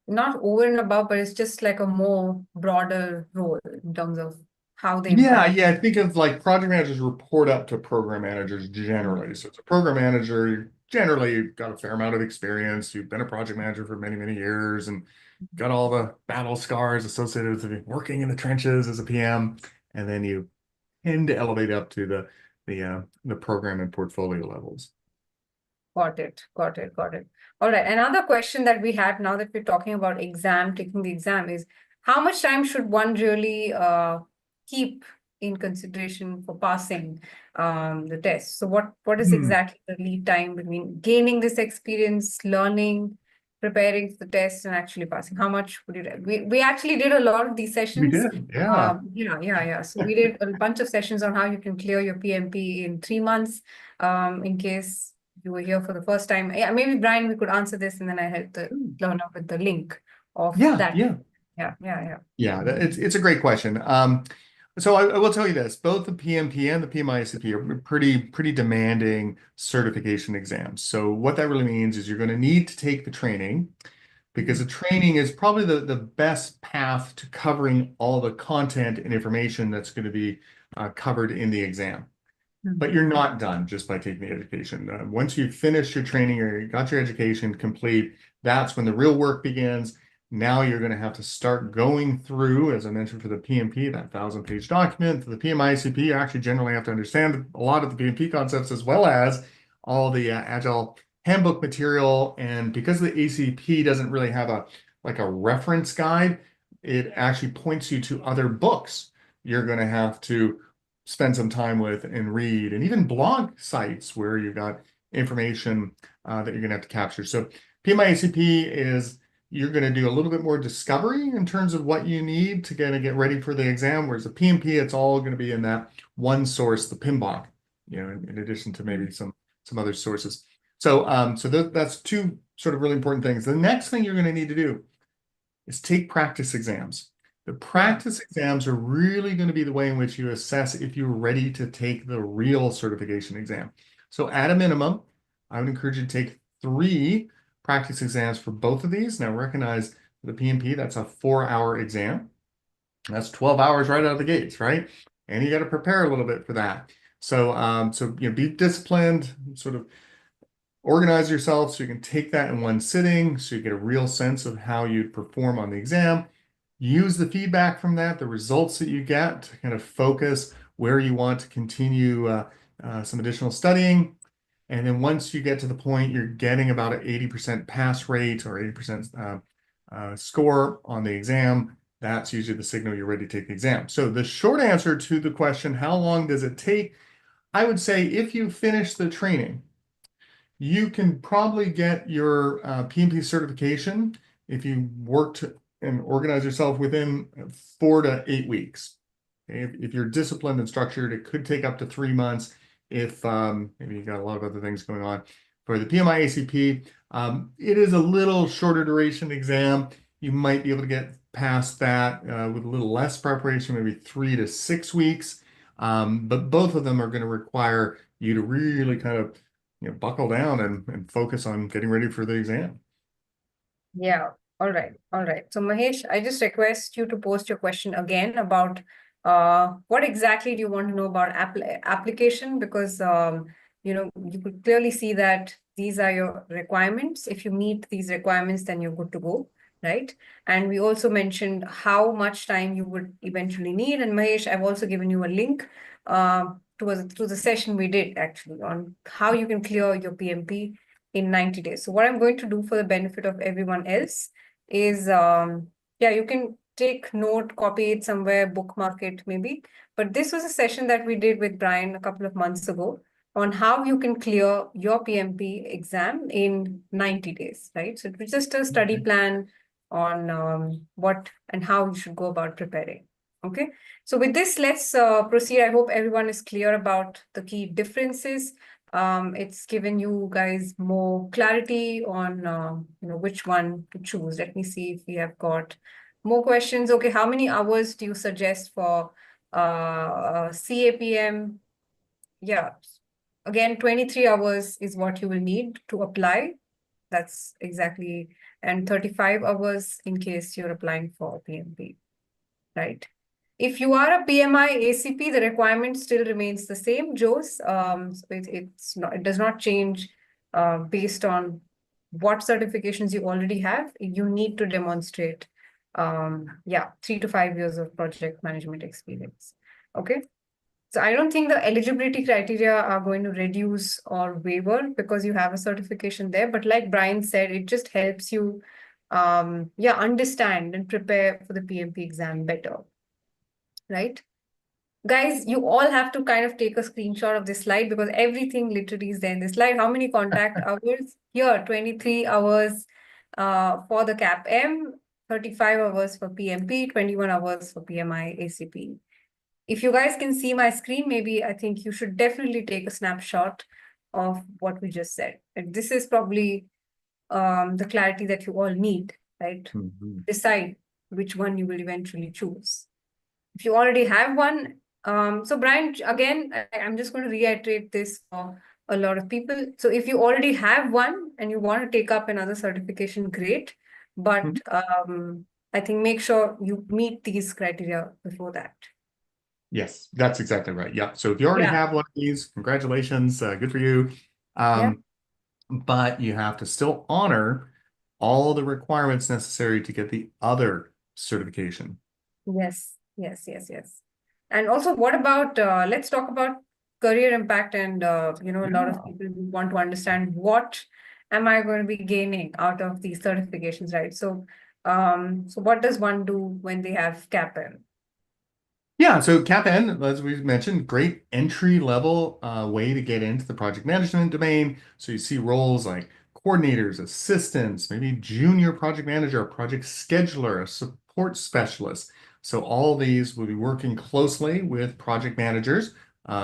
not over and above, but it's just like a more broader role in terms of how they Yeah, impact. yeah. Think of like project managers report up to program managers generally. So it's a program manager, you generally got a fair amount of experience. You've been a project manager for many, many years and got all the battle scars associated with working in the trenches as a PM. And then you tend to elevate up to the program and portfolio levels. Got it, got it, got it. All right. Another question that we had now that we're talking about taking the exam is how much time should one really keep in consideration for passing the test? So what is Hmm. exactly the lead time between gaining this experience, learning, preparing for the test, and actually passing? How much would you we actually did a lot of these We sessions. did, yeah. Yeah. So we did a bunch of sessions on how you can clear your PMP in 3 months. In case you were here for the first time. Yeah, maybe Brian, we could answer this and then I help the learner with the link of Yeah, that. yeah. Yeah, it's a great question. So I will tell you this, both the PMP and the PMIACP are pretty demanding certification exams. So what that really means is you're going to need to take the training because the training is probably the best path to covering all the content and information that's going to be covered in the exam. But you're not done just by taking the education. Once you've finished your training or you got your education complete, that's when the real work begins. Now you're going to have to start going through, as I mentioned for the PMP, that 1,000-page document. For the PMIACP, you actually generally have to understand a lot of the PMP concepts as well as all the Agile handbook material. And because the ACP doesn't really have a reference guide, it actually points you to other books you're going to have to spend some time with and read, and even blog sites where you've got information that you're going to have to capture. So PMIACP is you're going to do a little bit more discovery in terms of what you need to get ready for the exam, whereas the PMP, it's all going to be in that one source, the PMBOK, in addition to maybe some other sources. So that's two sort of really important things. The next thing you're going to need to do is take practice exams. The practice exams are really going to be the way in which you assess if you're ready to take the real certification exam. So at a minimum, I would encourage you to take 3 practice exams for both of these. Now recognize the PMP, that's a 4-hour exam. That's 12 hours right out of the gates, right? And you got to prepare a little bit for that. So, be disciplined, sort of organize yourself so you can take that in one sitting, so you get a real sense of how you perform on the exam. Use the feedback from that, the results that you get to kind of focus where you want to continue some additional studying. And then once you get to the point you're getting about an 80% pass rate or 80% score on the exam, that's usually the signal you're ready to take the exam. So the short answer to the question, how long does it take? I would say if you finish the training, you can probably get your PMP certification if you worked and organize yourself within 4 to 8 weeks. Okay? If you're disciplined and structured, it could take up to 3 months if maybe you got a lot of other things going on. For the PMI ACP, it is a little shorter duration exam. You might be able to get past that with a little less preparation, maybe 3 to 6 weeks. But both of them are going to require you to really kind of buckle down and focus on getting ready for the exam. Yeah. All right. All right. So Mahesh, I just request you to post your question again about what exactly do you want to know about application, because you could clearly see that these are your requirements. If you meet these requirements, then you're good to go, right? And we also mentioned how much time you would eventually need. And Mahesh, I've also given you a link to the session we did actually on how you can clear your PMP in 90 days. So what I'm going to do for the benefit of everyone else is, you can take note, copy it somewhere, bookmark it maybe. But this was a session that we did with Brian a couple of months ago on how you can clear your PMP exam in 90 days, right? So it was just a study plan on what and how you should go about preparing. Okay, so with this, let's proceed. I hope everyone is clear about the key differences. It's given you guys more clarity on which one to choose. Let me see if we have got more questions. Okay, how many hours do you suggest for CAPM? Yeah, again, 23 hours is what you will need to apply. That's exactly, and 35 hours in case you're applying for PMP, right? If you are a PMI ACP, the requirement still remains the same, Jose. So it's not, it does not change based on what certifications you already have. You need to demonstrate, 3 to 5 years of project management experience. Okay. So I don't think the eligibility criteria are going to reduce or waiver because you have a certification there. But like Brian said, it just helps you, understand and prepare for the PMP exam better, right? Guys, you all have to kind of take a screenshot of this slide because everything literally is there in this slide. How many contact hours? Here, 23 hours for the CAPM, 35 hours for PMP, 21 hours for PMI ACP. If you guys can see my screen, maybe I think you should definitely take a snapshot of what we just said. And this is probably the clarity that you all need, right? Mhm. Decide which one you will eventually choose. If you already have one, so Brian, again, I'm just going to reiterate this for a lot of people. So if you already have one and you want to take up another certification, great. But I think make sure you meet these criteria before that. Yes, that's exactly right. Yeah. So if you already Yeah. have one of these, congratulations, good for you. Yeah. But you have to still honor all the requirements necessary to get the other certification. Yes. Yes. Yes. Yes. And also, what about, let's talk about career impact and, a lot of Yeah. people want to understand what am I going to be gaining out of these certifications, right? So what does one do when they have CAPM? Yeah, so CAPN, as we mentioned, great entry level way to get into the project management domain. So you see roles like coordinators, assistants, maybe junior project manager, a project scheduler, a support specialist. So all these will be working closely with project managers,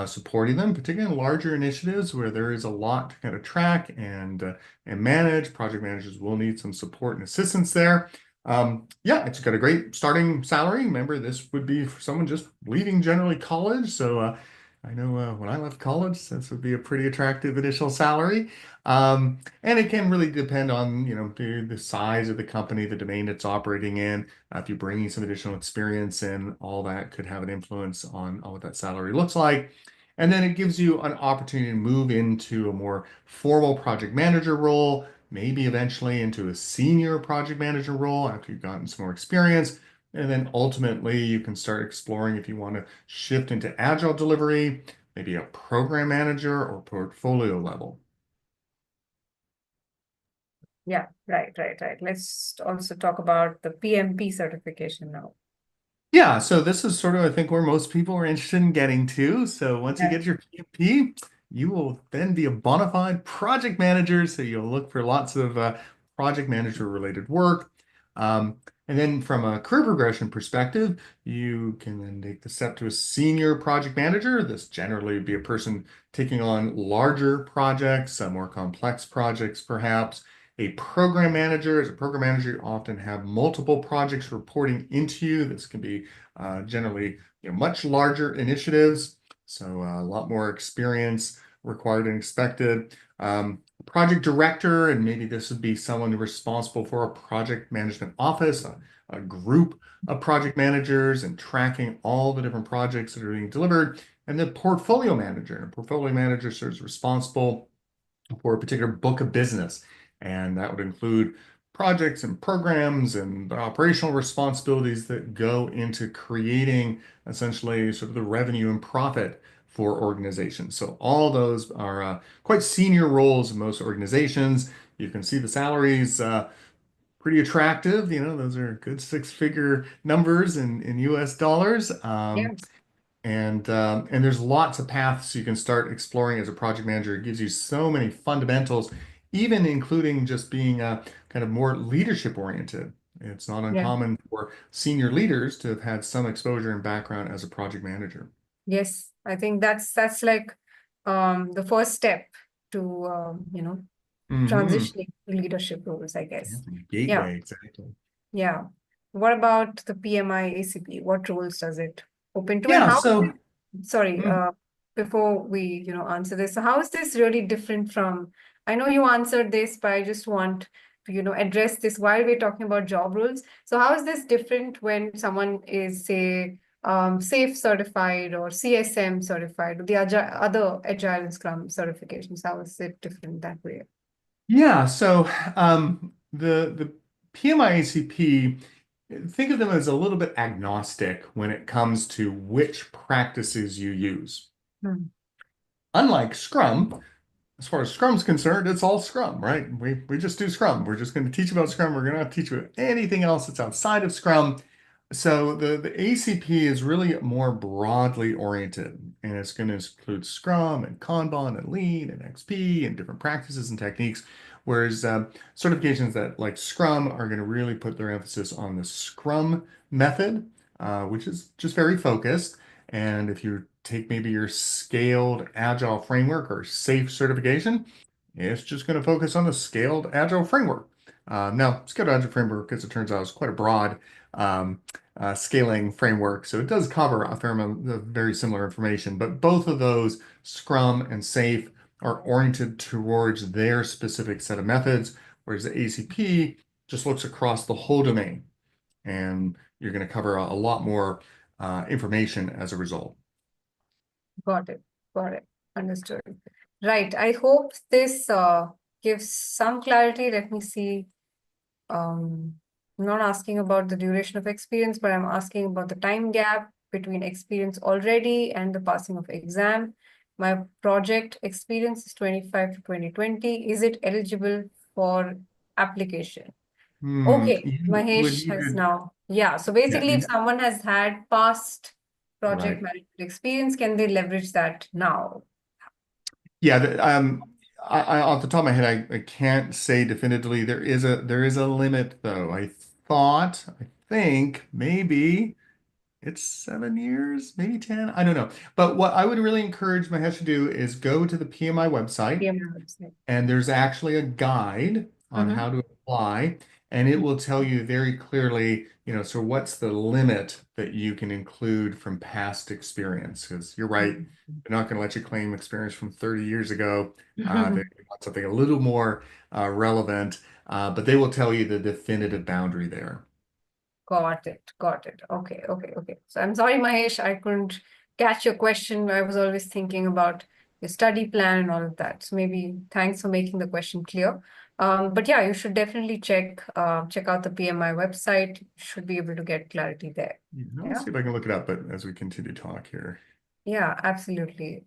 supporting them, particularly in larger initiatives where there is a lot to kind of track and manage. Project managers will need some support and assistance there. Yeah, it's got a great starting salary. Remember, this would be for someone just leaving generally college. So I know when I left college, this would be a pretty attractive initial salary. And it can really depend on, the size of the company, the domain it's operating in. If you're bringing some additional experience in, all that could have an influence on what that salary looks like. And then it gives you an opportunity to move into a more formal project manager role, maybe eventually into a senior project manager role after you've gotten some more experience. And then ultimately, you can start exploring if you want to shift into agile delivery, maybe a program manager or portfolio level. Yeah, right. Let's also talk about the PMP certification now. Yeah, so this is sort of, I think, where most people are interested in getting to. So once you Yeah. get your PMP, you will then be a bona fide project manager. So you'll look for lots of project manager related work. And then from a career progression perspective, you can then take the step to a senior project manager. This generally would be a person taking on larger projects, more complex projects, perhaps. A program manager, as a program manager, you often have multiple projects reporting into you. This can be generally much larger initiatives, so a lot more experience required and expected. Project director, and maybe this would be someone responsible for a project management office, a group of project managers, and tracking all the different projects that are being delivered. And the portfolio manager, and a portfolio manager serves responsible for a particular book of business. And that would include projects and programs and operational responsibilities that go into creating essentially sort of the revenue and profit for organizations. So all those are quite senior roles in most organizations. You can see the salaries pretty attractive. Those are good six-figure numbers in US dollars. Yeah. And there's lots of paths you can start exploring as a project manager. It gives you so many fundamentals, even including just being kind of more leadership oriented. It's not Yeah. uncommon for senior leaders to have had some exposure and background as a project manager. Yes, I think that's like the first step to Hmm. transitioning to leadership roles, I guess. Yeah, Gateway, exactly. yeah. What about the PMI ACP? What roles does it open to, and Yeah, how is so it? Sorry, mm, before we, answer this. So how is this really different from, I know you answered this, but I just want to, address this while we're talking about job roles. So how is this different when someone is, say, SAFe certified or CSM certified, the other Agile and Scrum certifications? How is it different that way? Yeah, so the PMI ACP, think of them as a little bit agnostic when it comes to which practices you use. Hmm. Unlike Scrum, as far as Scrum's concerned, it's all Scrum, right? We just do Scrum. We're just going to teach about Scrum. We're going to not teach you anything else that's outside of Scrum. So the ACP is really more broadly oriented, and it's going to include Scrum and Kanban and Lean and XP and different practices and techniques. Whereas certifications that like Scrum are going to really put their emphasis on the Scrum method, which is just very focused. And if you take maybe your scaled agile framework or SAFe certification, it's just going to focus on the scaled agile framework. Now, scaled agile framework, as it turns out, is quite a broad scaling framework. So it does cover a fair amount of very similar information, but both of those, Scrum and SAFe, are oriented towards their specific set of methods, whereas the ACP just looks across the whole domain. And you're going to cover a lot more information as a result. Got it. Got it. Understood. Right. I hope this gives some clarity. Let me see. I'm not asking about the duration of experience, but I'm asking about the time gap between experience already and the passing of exam. My project experience is 25 to 2020. Is it eligible for application? Okay, You would Mahesh need has to, now. Yeah, so yeah, basically, if someone has had past project right. management experience, can they leverage that now? Yeah, off the top of my head, I can't say definitively. There is a limit though. I think maybe it's 7 years, maybe 10. I don't know. But what I would really encourage Mahesh to do is go to the PMI website. PMI website. And there's actually a guide on Mm-hmm. how to apply, and it will tell you very clearly, so what's the limit that you can include from past experience? Because you're right, they're not going to let you claim experience from 30 years ago. They want something a little more relevant, but they will tell you the definitive boundary there. Got it. Got it. Okay. Okay. Okay. So I'm sorry, Mahesh, I couldn't catch your question. I was always thinking about your study plan and all of that. So maybe thanks for making the question clear. But yeah, you should definitely check out the PMI website. You should be able to get clarity there. Yeah, I'll Yeah. see if I can look it up, but as we continue to talk here. Yeah, absolutely.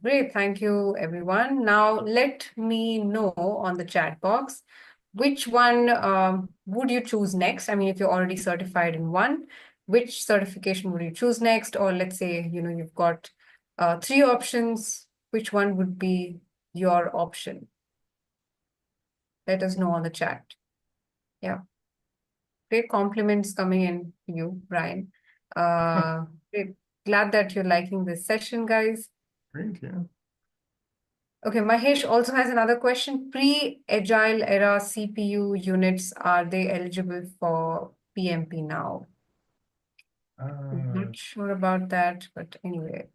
Great. Thank you, everyone. Now, let me know on the chat box which one would you choose next? I mean, if you're already certified in one, which certification would you choose next? Or let's say, you've got three options. Which one would be your option? Let us know on the chat. Yeah. Great compliments coming in to you, Brian. Great. Glad that you're liking this session, guys. Great, yeah. Okay, Mahesh also has another question. Pre-Agile era CPU units, are they eligible for PMP now? I'm Uh, not sure about that, but anyway.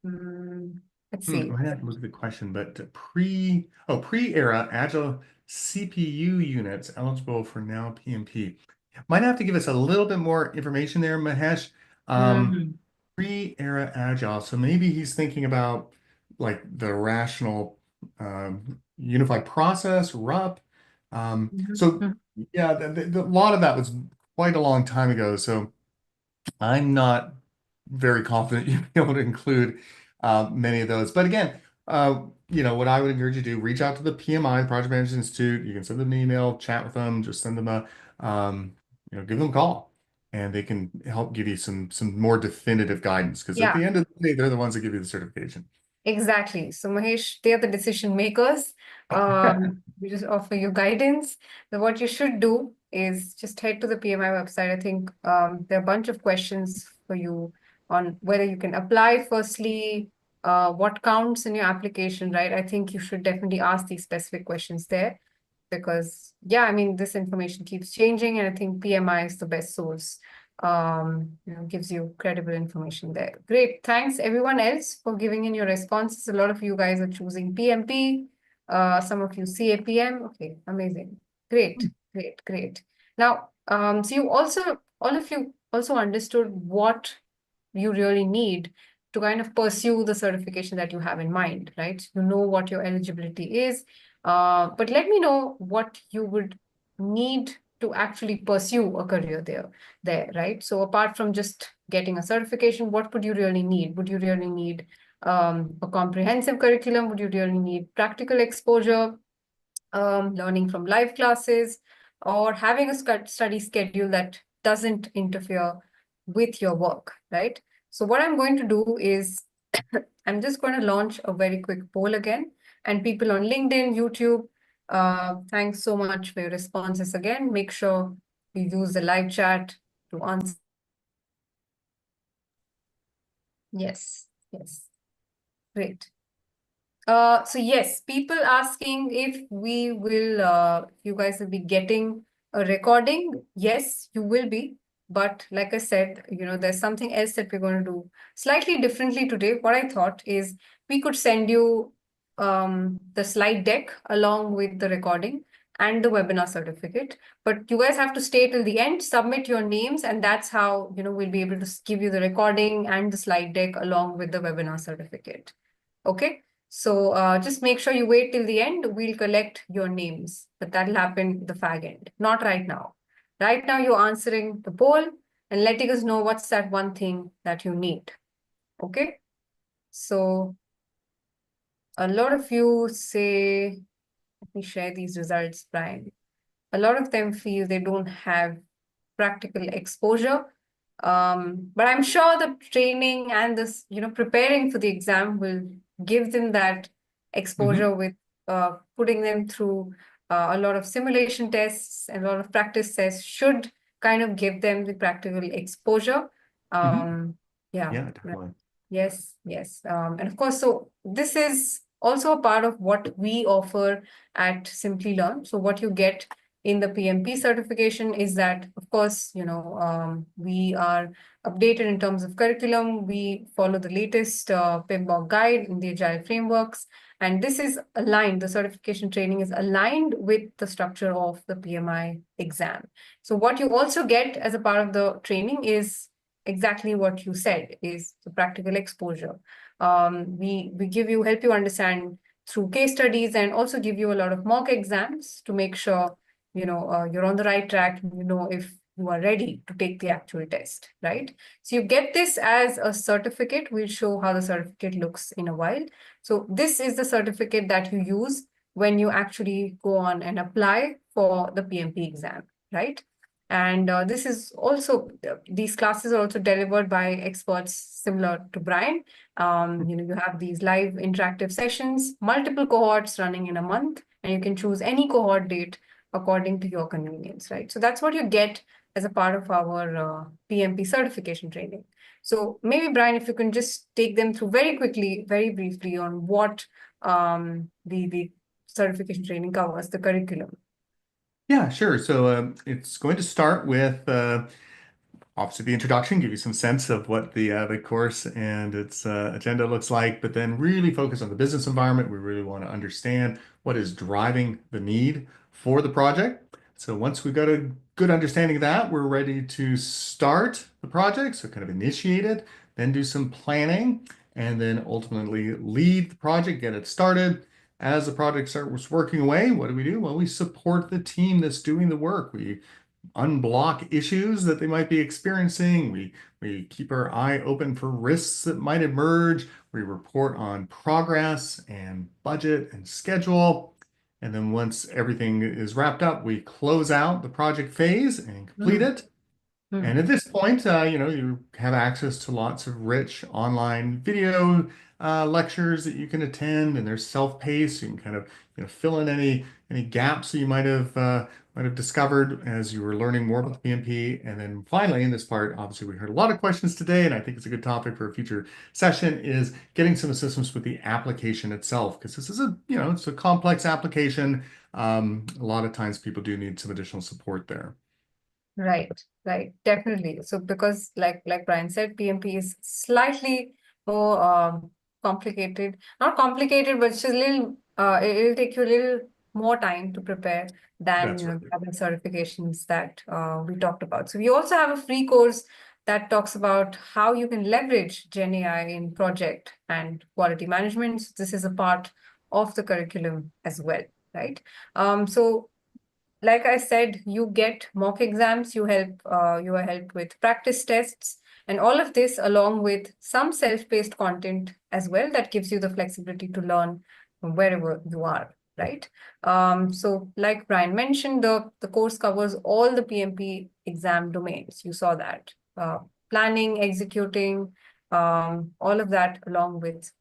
Let's I see. might have to look at the question, but pre-era Agile CPU units eligible for now PMP. Might have to give us a little bit more information there, Mahesh. Mm. Pre-era Agile. So maybe he's thinking about like the rational unified process, RUP. So Mhm. yeah, a lot of that was quite a long time ago. So I'm not very confident you'll be able to include many of those. But again, what I would encourage you to do, reach out to the PMI, the Project Management Institute. You can send them an email, chat with them, just send them give them a call, and they can help give you some more definitive guidance. Because at Yeah. the end of the day, they're the ones that give you the certification. Exactly. So Mahesh, they are the decision makers. We just offer you guidance. So what you should do is just head to the PMI website. I think there are a bunch of questions for you on whether you can apply firstly, what counts in your application, right? I think you should definitely ask these specific questions there because, yeah, I mean, this information keeps changing, and I think PMI is the best source gives you credible information there. Great. Thanks everyone else for giving in your responses. A lot of you guys are choosing PMP. Some of you CAPM. Okay, amazing. Great, great, great. Now, so you also, all of you also understood what you really need to kind of pursue the certification that you have in mind, right? You know what your eligibility is, but let me know what you would need to actually pursue a career there, right? So apart from just getting a certification, what would you really need? Would you really need a comprehensive curriculum? Would you really need practical exposure, learning from live classes, or having a study schedule that doesn't interfere with your work, right? So what I'm going to do is I'm just going to launch a very quick poll again, and people on LinkedIn, YouTube, thanks so much for your responses again. Make sure you use the live chat to answer. Yes, yes, great. So yes, people asking if we will, you guys will be getting a recording. Yes, you will be. But like I said, there's something else that we're going to do slightly differently today. What I thought is we could send you the slide deck along with the recording and the webinar certificate. But you guys have to stay till the end, submit your names, and that's how, we'll be able to give you the recording and the slide deck along with the webinar certificate. Okay? So just make sure you wait till the end. We'll collect your names, but that'll happen the fag end, not right now. Right now, you're answering the poll and letting us know what's that one thing that you need. Okay. So a lot of you say, let me share these results, Brian. A lot of them feel they don't have practical exposure. But I'm sure the training and this, preparing for the exam will give them that exposure with putting them through a lot of simulation tests and a lot of practice tests should kind of give them the practical exposure. Yeah. Yeah, definitely. Yes, yes. And of course, so this is also a part of what we offer at Simplilearn. So what you get in the PMP certification is that, of course, we are updated in terms of curriculum. We follow the latest PMBOK guide in the Agile frameworks. And this is aligned, the certification training is aligned with the structure of the PMI exam. So what you also get as a part of the training is exactly what you said, is the practical exposure. We help you understand through case studies and also give you a lot of mock exams to make sure you're on the right track, if you are ready to take the actual test, right? So you get this as a certificate. We'll show how the certificate looks in a while. So this is the certificate that you use when you actually go on and apply for the PMP exam, right? And this is also, these classes are also delivered by experts similar to Brian. You have these live interactive sessions, multiple cohorts running in a month, and you can choose any cohort date according to your convenience, right? So that's what you get as a part of our PMP certification training. So maybe, Brian, if you can just take them through very quickly, very briefly on what the certification training covers, the curriculum. Yeah, sure. So it's going to start with obviously the introduction, give you some sense of what the course and its agenda looks like, but then really focus on the business environment. We really want to understand what is driving the need for the project. So once we've got a good understanding of that, we're ready to start the project. So kind of initiate it, then do some planning, and then ultimately lead the project, get it started. As the project starts working away, what do? Well, we support the team that's doing the work. We unblock issues that they might be experiencing. We keep our eye open for risks that might emerge. We report on progress and budget and schedule. And then once everything is wrapped up, we close out the project phase and complete it. And at this point, you have access to lots of rich online video lectures that you can attend, and they're self-paced. You can kind of, fill in any gaps that you might have discovered as you were learning more about the PMP. And then finally, in this part, obviously, we heard a lot of questions today, and I think it's a good topic for a future session, is getting some assistance with the application itself, because this is it's a complex application. A lot of times people do need some additional support there. Right, right, definitely. So because like Brian said, PMP is slightly more complicated. Not complicated, but it's just a little it'll take you a little more time to prepare than That's right. the other certifications that we talked about. So we also have a free course that talks about how you can leverage Gen AI in project and quality management. So this is a part of the curriculum as well, right? So like I said, you get mock exams, you are helped with practice tests, and all of this along with some self-paced content as well that gives you the flexibility to learn from wherever you are, right? So like Brian mentioned, the course covers all the PMP exam domains. You saw that. Planning, executing, all of that along with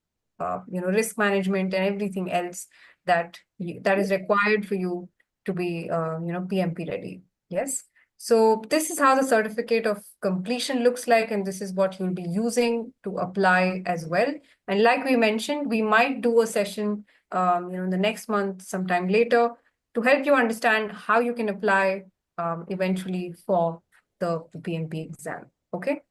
risk management and everything else that is required for you to be PMP ready. Yes. So this is how the certificate of completion looks like, and this is what you'll be using to apply as well. And like we mentioned, we might do a session in the next month, sometime later, to help you understand how you can apply eventually for the PMP exam. Okay.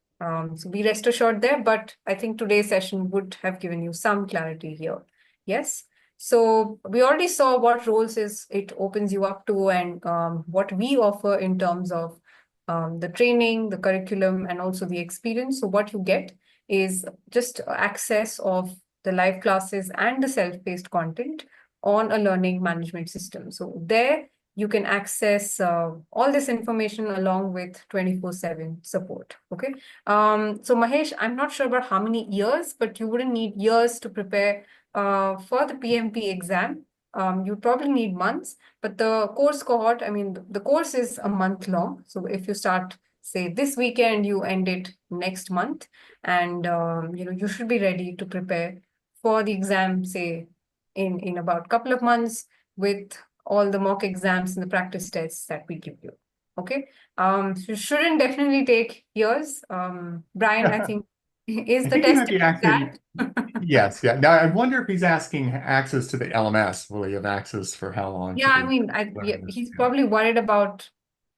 So be rest assured there, but I think today's session would have given you some clarity here. Yes. So we already saw what roles it opens you up to, and what we offer in terms of the training, the curriculum, and also the experience. So what you get is just access of the live classes and the self-paced content on a learning management system. So there you can access all this information along with 24/7 support. Okay. So Mahesh, I'm not sure about how many years, but you wouldn't need years to prepare for the PMP exam. You probably need months, but the course cohort, I mean, the course is a month long. So if you start, say, this weekend, you end it next month, and you should be ready to prepare for the exam, say, in about a couple of months with all the mock exams and the practice tests that we give you. Okay. So shouldn't definitely take years. Brian, I think, is I the think he test might be asking. that? Yes, yeah. Now I wonder if he's asking access to the LMS. Will he have access for how long Yeah, to I be mean, learning this? he's Yeah. probably worried about,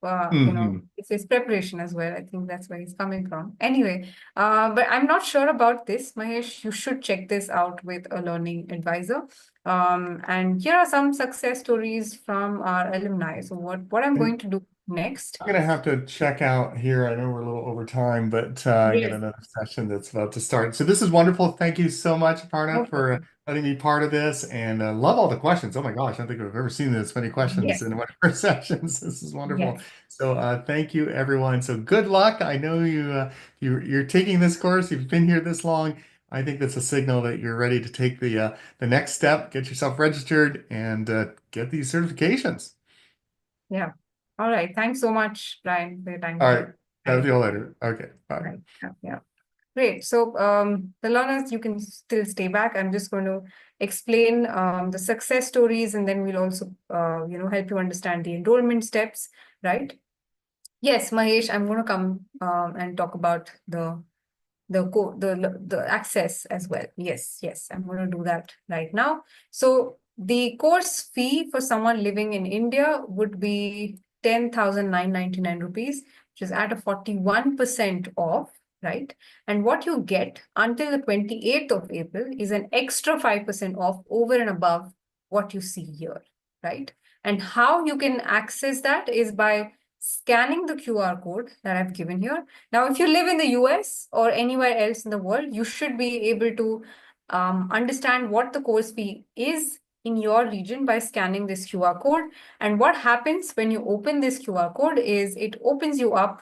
Hmm. it's his preparation as well. I think that's where he's coming from. Anyway, but I'm not sure about this, Mahesh. You should check this out with a learning advisor. And here are some success stories from our alumni. So what I'm going to do next. I'm gonna have to check out here. I know we're a little over time, but I got Yes, another session that's about to start. So this is wonderful. Thank you so much, no Aparna, for problem. letting me be part of this, and love all the questions. Oh my gosh, I don't think I've ever seen this many questions Yes, in one of our sessions. This is wonderful. yes. So thank you, everyone. So good luck. I know you're taking this course. You've been here this long. I think that's a signal that you're ready to take the next step, get yourself registered, and get these certifications. Yeah. All right. Thanks so much, Brian, for your time All right. today. Talk to Right. you later. Okay. Bye. Right. Yeah. Yeah. Great. So the learners, you can still stay back. I'm just going to explain the success stories, and then we'll also help you understand the enrollment steps, right? Yes, Mahesh, I'm going to come and talk about the access as well. Yes, yes, I'm going to do that right now. So the course fee for someone living in India would be 10,999 rupees, which is at a 41% off, right? And what you get until the 28th of April is an extra 5% off over and above what you see here, right? And how you can access that is by scanning the QR code that I've given here. Now, if you live in the US or anywhere else in the world, you should be able to understand what the course fee is in your region by scanning this QR code. And what happens when you open this QR code is it opens you up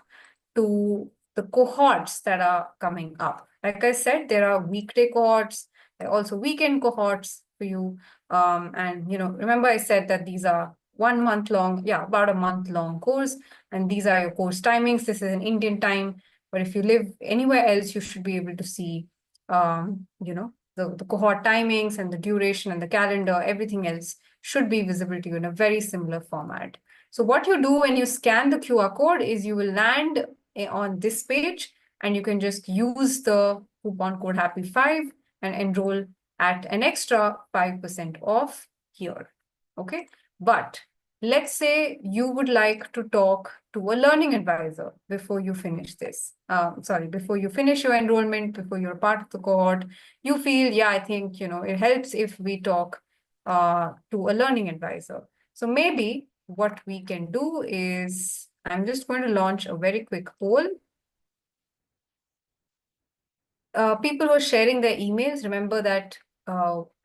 to the cohorts that are coming up. Like I said, there are weekday cohorts, there are also weekend cohorts for you. And remember I said that these are 1 month long, about a month long course, and these are your course timings. This is an Indian time, but if you live anywhere else, you should be able to see, the cohort timings and the duration and the calendar, everything else should be visible to you in a very similar format. So what you do when you scan the QR code is you will land on this page, and you can just use the coupon code Happy5 and enroll at an extra 5% off here. Okay, but let's say you would like to talk to a learning advisor before you finish this. Before you finish your enrollment, before you're part of the cohort, you feel, yeah, I think, it helps if we talk to a learning advisor. So maybe what we can do is, I'm just going to launch a very quick poll. People who are sharing their emails, remember that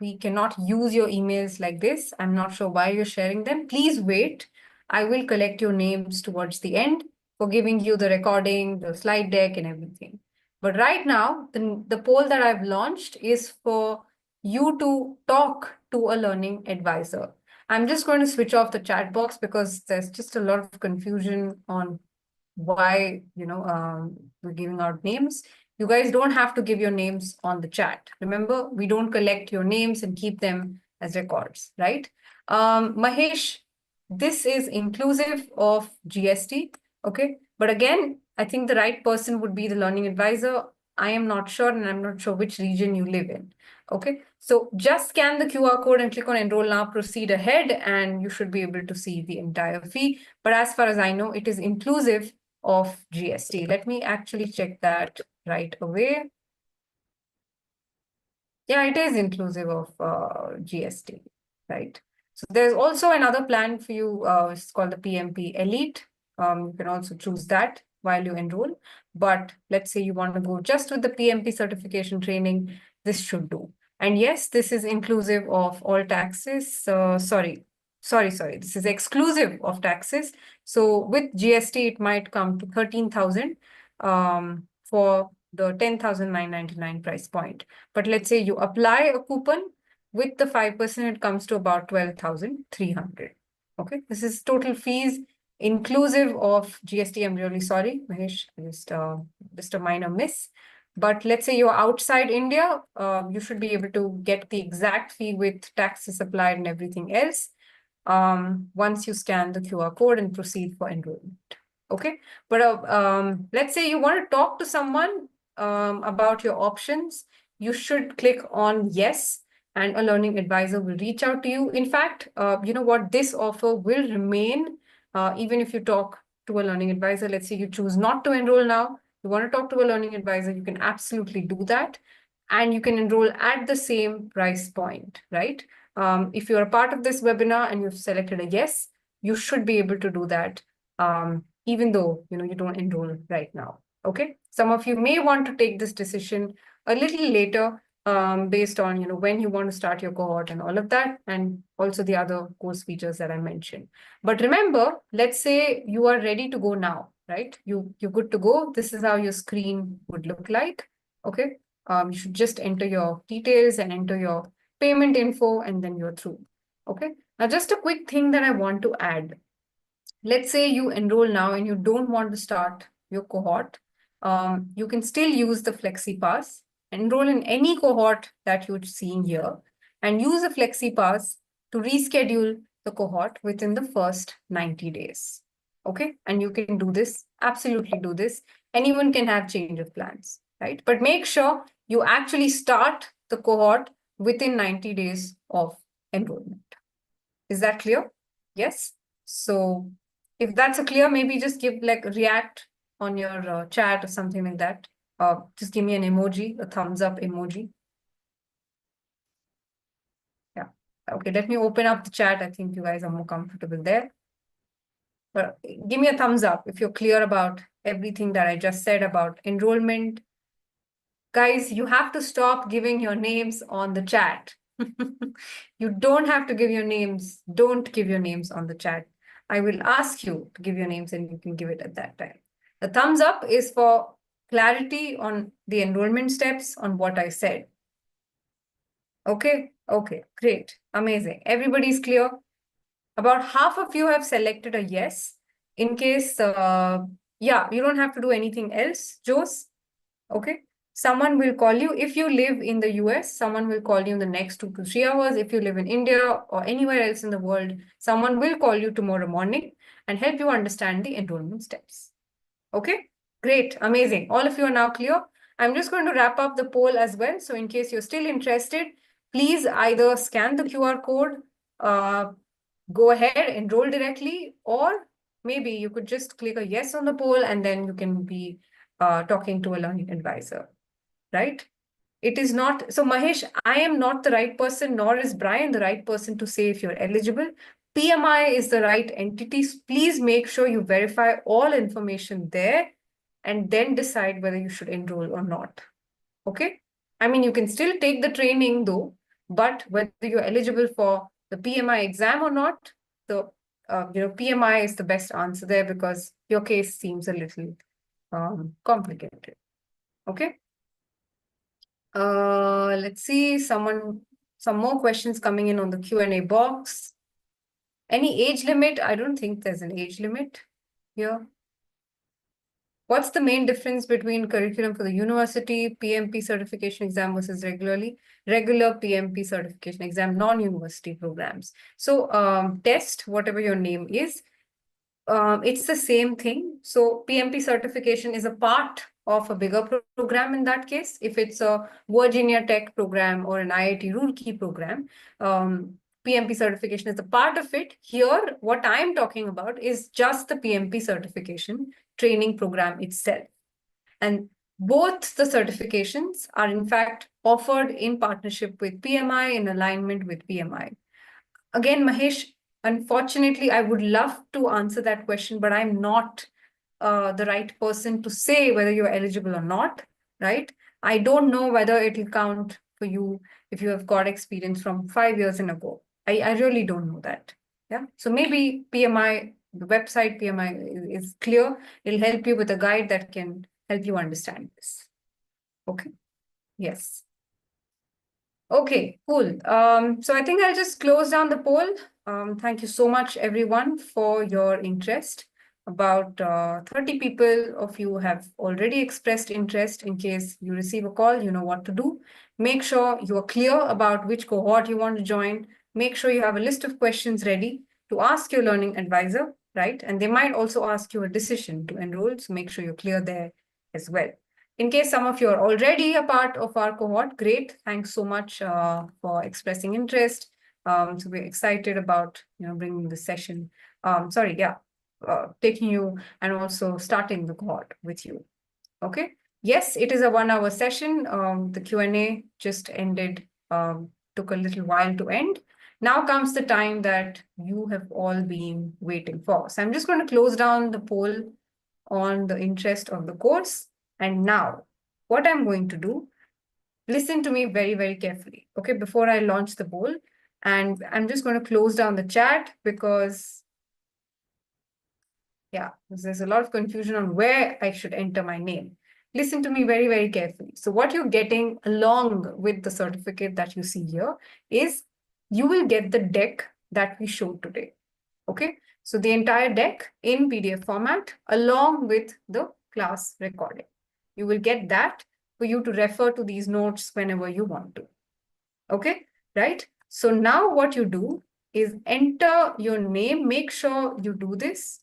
we cannot use your emails like this. I'm not sure why you're sharing them. Please wait. I will collect your names towards the end for giving you the recording, the slide deck, and everything. But right now, the poll that I've launched is for you to talk to a learning advisor. I'm just going to switch off the chat box because there's just a lot of confusion on why, we're giving out names. You guys don't have to give your names on the chat. Remember, we don't collect your names and keep them as records, right? Mahesh, this is inclusive of GST, okay? But again, I think the right person would be the learning advisor. I am not sure, and I'm not sure which region you live in, okay? So just scan the QR code and click on enroll now, proceed ahead, and you should be able to see the entire fee. But as far as I know, it is inclusive of GST. Let me actually check that right away. Yeah, it is inclusive of GST, right? So there's also another plan for you. It's called the PMP Elite. You can also choose that while you enroll. But let's say you want to go just with the PMP certification training, this should do. And yes, this is inclusive of all taxes. Sorry. This is exclusive of taxes. So with GST, it might come to 13,000 for the 10,999 price point. But let's say you apply a coupon with the 5%, it comes to about 12,300. Okay, this is total fees inclusive of GST. I'm really sorry, Mahesh, just a minor miss. But let's say you're outside India, you should be able to get the exact fee with taxes applied and everything else once you scan the QR code and proceed for enrollment. Okay, but let's say you want to talk to someone about your options, you should click on yes, and a learning advisor will reach out to you. In fact, you know what, this offer will remain even if you talk to a learning advisor. Let's say you choose not to enroll now, you want to talk to a learning advisor, you can absolutely do that. And you can enroll at the same price point, right? If you're a part of this webinar and you've selected a yes, you should be able to do that even though you don't enroll right now. Okay, some of you may want to take this decision a little later based on when you want to start your cohort and all of that, and also the other course features that I mentioned. But remember, let's say you are ready to go now, right? You're good to go. This is how your screen would look like. Okay, you should just enter your details and enter your payment info, and then you're through. Okay, now just a quick thing that I want to add. Let's say you enroll now and you don't want to start your cohort. You can still use the Flexi Pass, enroll in any cohort that you're seeing here, and use a Flexi Pass to reschedule the cohort within the first 90 days. Okay, and you can do this, absolutely do this. Anyone can have change of plans, right? But make sure you actually start the cohort within 90 days of enrollment. Is that clear? Yes. So if that's a clear, maybe just give like react on your chat or something like that. Just give me an emoji, a thumbs up emoji. Yeah. Okay, let me open up the chat. I think you guys are more comfortable there. But give me a thumbs up if you're clear about everything that I just said about enrollment. Guys, you have to stop giving your names on the chat. You don't have to give your names. Don't give your names on the chat. I will ask you to give your names and you can give it at that time. The thumbs up is for clarity on the enrollment steps on what I said. Okay, great, amazing. Everybody's clear. About half of you have selected a yes. In case, yeah, you don't have to do anything else, Jose. Okay, someone will call you. If you live in the US, someone will call you in the next 2 to 3 hours. If you live in India or anywhere else in the world, someone will call you tomorrow morning and help you understand the enrollment steps. Okay, great, amazing. All of you are now clear. I'm just going to wrap up the poll as well. So in case you're still interested, please either scan the QR code go ahead, enroll directly, or maybe you could just click a yes on the poll and then you can be talking to a learning advisor, right? It is not, so Mahesh, I am not the right person, nor is Brian the right person to say if you're eligible. PMI is the right entity. Please make sure you verify all information there and then decide whether you should enroll or not. Okay? I mean, you can still take the training though, but whether you're eligible for the PMI exam or not, the PMI is the best answer there because your case seems a little complicated. Okay? Let's see, some more questions coming in on the Q&A box. Any age limit? I don't think there's an age limit here. What's the main difference between curriculum for the university PMP certification exam versus regular PMP certification exam, non-university programs? So test, whatever your name is, it's the same thing. So PMP certification is a part of a bigger program in that case. If it's a Virginia Tech program or an IIT Roorkee program, PMP certification is a part of it. Here, what I'm talking about is just the PMP certification training program itself. And both the certifications are in fact offered in partnership with PMI, in alignment with PMI. Again, Mahesh, unfortunately, I would love to answer that question, but I'm not the right person to say whether you're eligible or not, right? I don't know whether it will count for you if you have got experience from 5 years ago. I really don't know that. Yeah. So maybe PMI, the website PMI is clear. It'll help you with a guide that can help you understand this. Okay. Yes. Okay, cool. So I think I'll just close down the poll. Thank you so much, everyone, for your interest. About 30 people of you have already expressed interest. In case you receive a call, you know what to do. Make sure you are clear about which cohort you want to join. Make sure you have a list of questions ready to ask your learning advisor, right? And they might also ask you a decision to enroll. So make sure you're clear there as well. In case some of you are already a part of our cohort, great. Thanks so much for expressing interest. So we're excited about bringing the session. Taking you and also starting the cohort with you. Okay. Yes, it is a 1-hour session. The Q&A just ended. Took a little while to end. Now comes the time that you have all been waiting for. So I'm just going to close down the poll on the interest of the course. And now, what I'm going to do, listen to me very, very carefully, okay, before I launch the poll. And I'm just going to close down the chat because, yeah, there's a lot of confusion on where I should enter my name. Listen to me very, very carefully. So what you're getting along with the certificate that you see here is you will get the deck that we showed today, okay? So the entire deck in PDF format along with the class recording. You will get that for you to refer to these notes whenever you want to. Okay, right? So now what you do is enter your name. Make sure you do this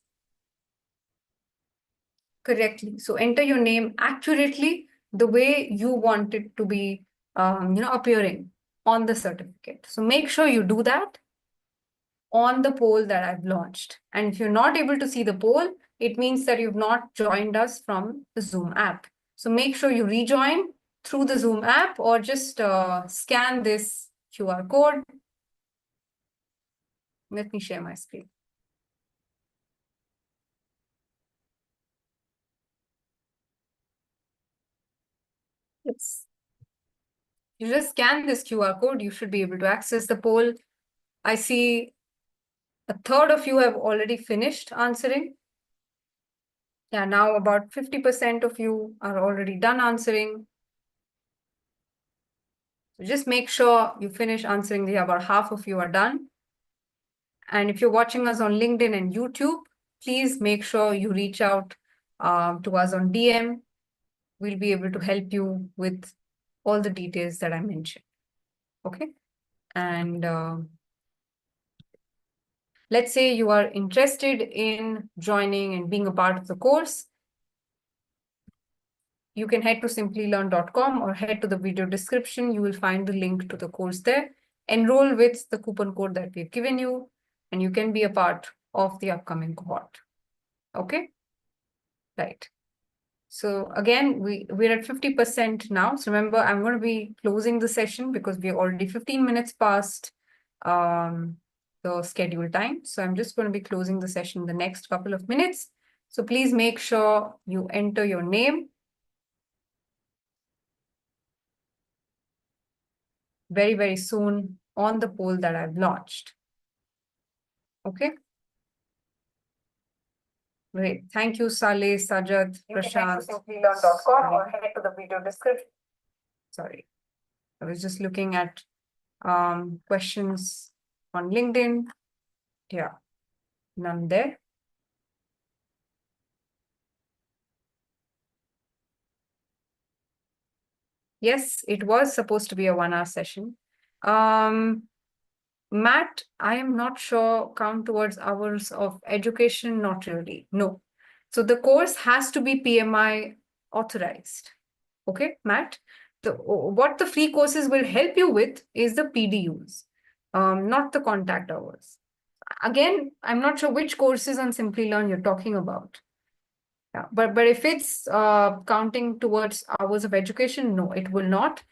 correctly. So enter your name accurately the way you want it to be appearing on the certificate. So make sure you do that on the poll that I've launched. And if you're not able to see the poll, it means that you've not joined us from the Zoom app. So make sure you rejoin through the Zoom app or just scan this QR code. Let me share my screen. Yes. You just scan this QR code, you should be able to access the poll. I see a third of you have already finished answering. Yeah, now about 50% of you are already done answering. So just make sure you finish answering. About half of you are done. And if you're watching us on LinkedIn and YouTube, please make sure you reach out to us on DM. We'll be able to help you with all the details that I mentioned. Okay. And let's say you are interested in joining and being a part of the course. You can head to simplylearn.com or head to the video description. You will find the link to the course there. Enroll with the coupon code that we've given you. and you can be a part of the upcoming cohort. Okay, right. So again, we're at 50% now. So remember, I'm going to be closing the session because we're already 15 minutes past the scheduled time. So I'm just going to be closing the session in the next couple of minutes. So please make sure you enter your name very, very soon on the poll that I've launched. Okay. Great. Thank you, Saleh, Sajad, Prashant. Simplylearn.com or head to the video description. Sorry. I was just looking at questions on LinkedIn. Yeah, none there. Yes, it was supposed to be a 1 hour session. Matt, I am not sure count towards hours of education, not really. No. So the course has to be PMI authorized. Okay, Matt? What the free courses will help you with is the PDUs, not the contact hours. Again, I'm not sure which courses on Simplilearn you're talking about. Yeah, but if it's counting towards hours of education, no, it will not.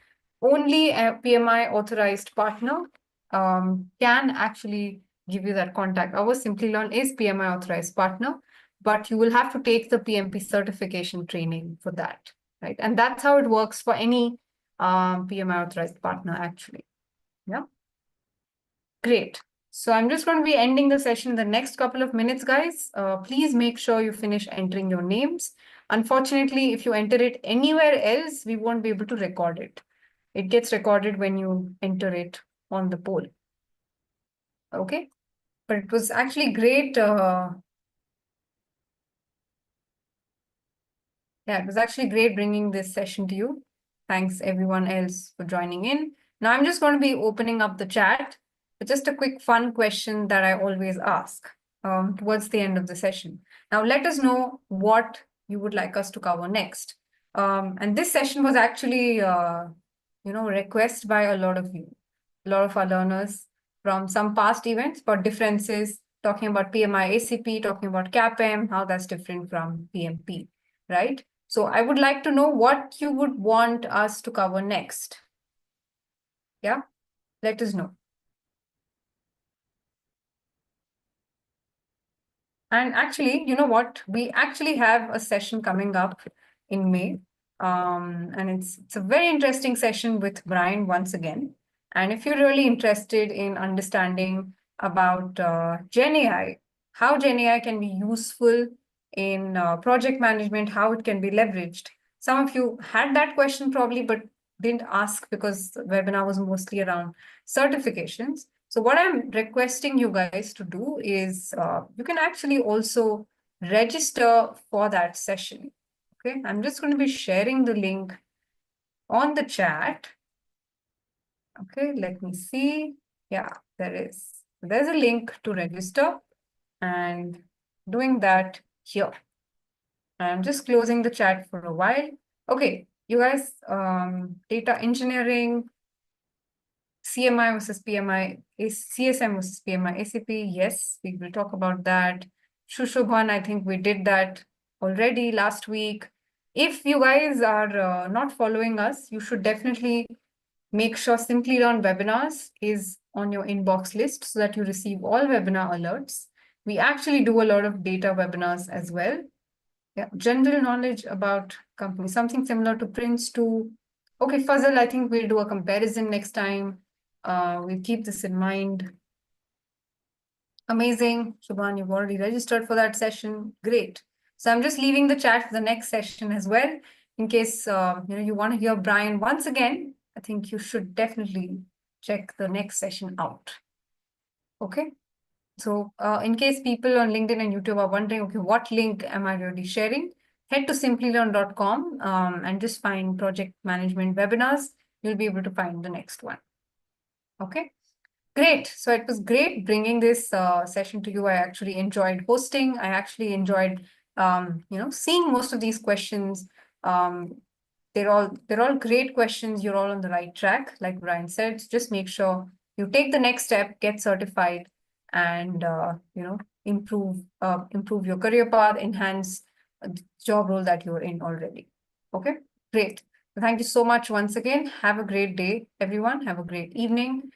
Only a PMI authorized partner can actually give you that contact. Our Simplilearn is PMI authorized partner, but you will have to take the PMP certification training for that, right? And that's how it works for any PMI authorized partner, actually. Yeah, great. So I'm just going to be ending the session in the next couple of minutes, guys. Please make sure you finish entering your names. Unfortunately, if you enter it anywhere else, we won't be able to record it. It gets recorded when you enter it on the poll. Okay, but it was actually great. Yeah, it was actually great bringing this session to you. Thanks everyone else for joining in. Now I'm just going to be opening up the chat with just a quick fun question that I always ask towards the end of the session. Now let us know what you would like us to cover next. And this session was actually, requested by a lot of you, a lot of our learners from some past events about differences, talking about PMI ACP, talking about CAPM, how that's different from PMP, right? So I would like to know what you would want us to cover next. Yeah, let us know. And actually, you know what? We actually have a session coming up in May. And it's a very interesting session with Brian once again. And if you're really interested in understanding about GenAI, how GenAI can be useful in project management, how it can be leveraged. Some of you had that question probably, but didn't ask because the webinar was mostly around certifications. So what I'm requesting you guys to do is you can actually also register for that session. Okay, I'm just going to be sharing the link on the chat. Okay, let me see. Yeah, there's a link to register and doing that here. I'm just closing the chat for a while. Okay, you guys, data engineering, CMI versus PMI, CSM versus PMI ACP. Yes, we will talk about that. Shushubhan, I think we did that already last week. If you guys are not following us, you should definitely make sure Simplilearn webinars is on your inbox list so that you receive all webinar alerts. We actually do a lot of data webinars as well. Yeah, general knowledge about companies, something similar to Prince 2. Okay, Fazal, I think we'll do a comparison next time. We'll keep this in mind. Amazing. Shubhan, you've already registered for that session. Great. So I'm just leaving the chat for the next session as well. In case you want to hear Brian once again, I think you should definitely check the next session out. Okay. So in case people on LinkedIn and YouTube are wondering, okay, what link am I really sharing? Head to simplylearn.com and just find project management webinars. You'll be able to find the next one. Okay, great. So it was great bringing this session to you. I actually enjoyed hosting. I actually enjoyed, seeing most of these questions. They're all great questions. You're all on the right track, like Brian said. Just make sure you take the next step, get certified, and improve your career path, enhance the job role that you're in already. Okay, great. Thank you so much once again. Have a great day, everyone. Have a great evening.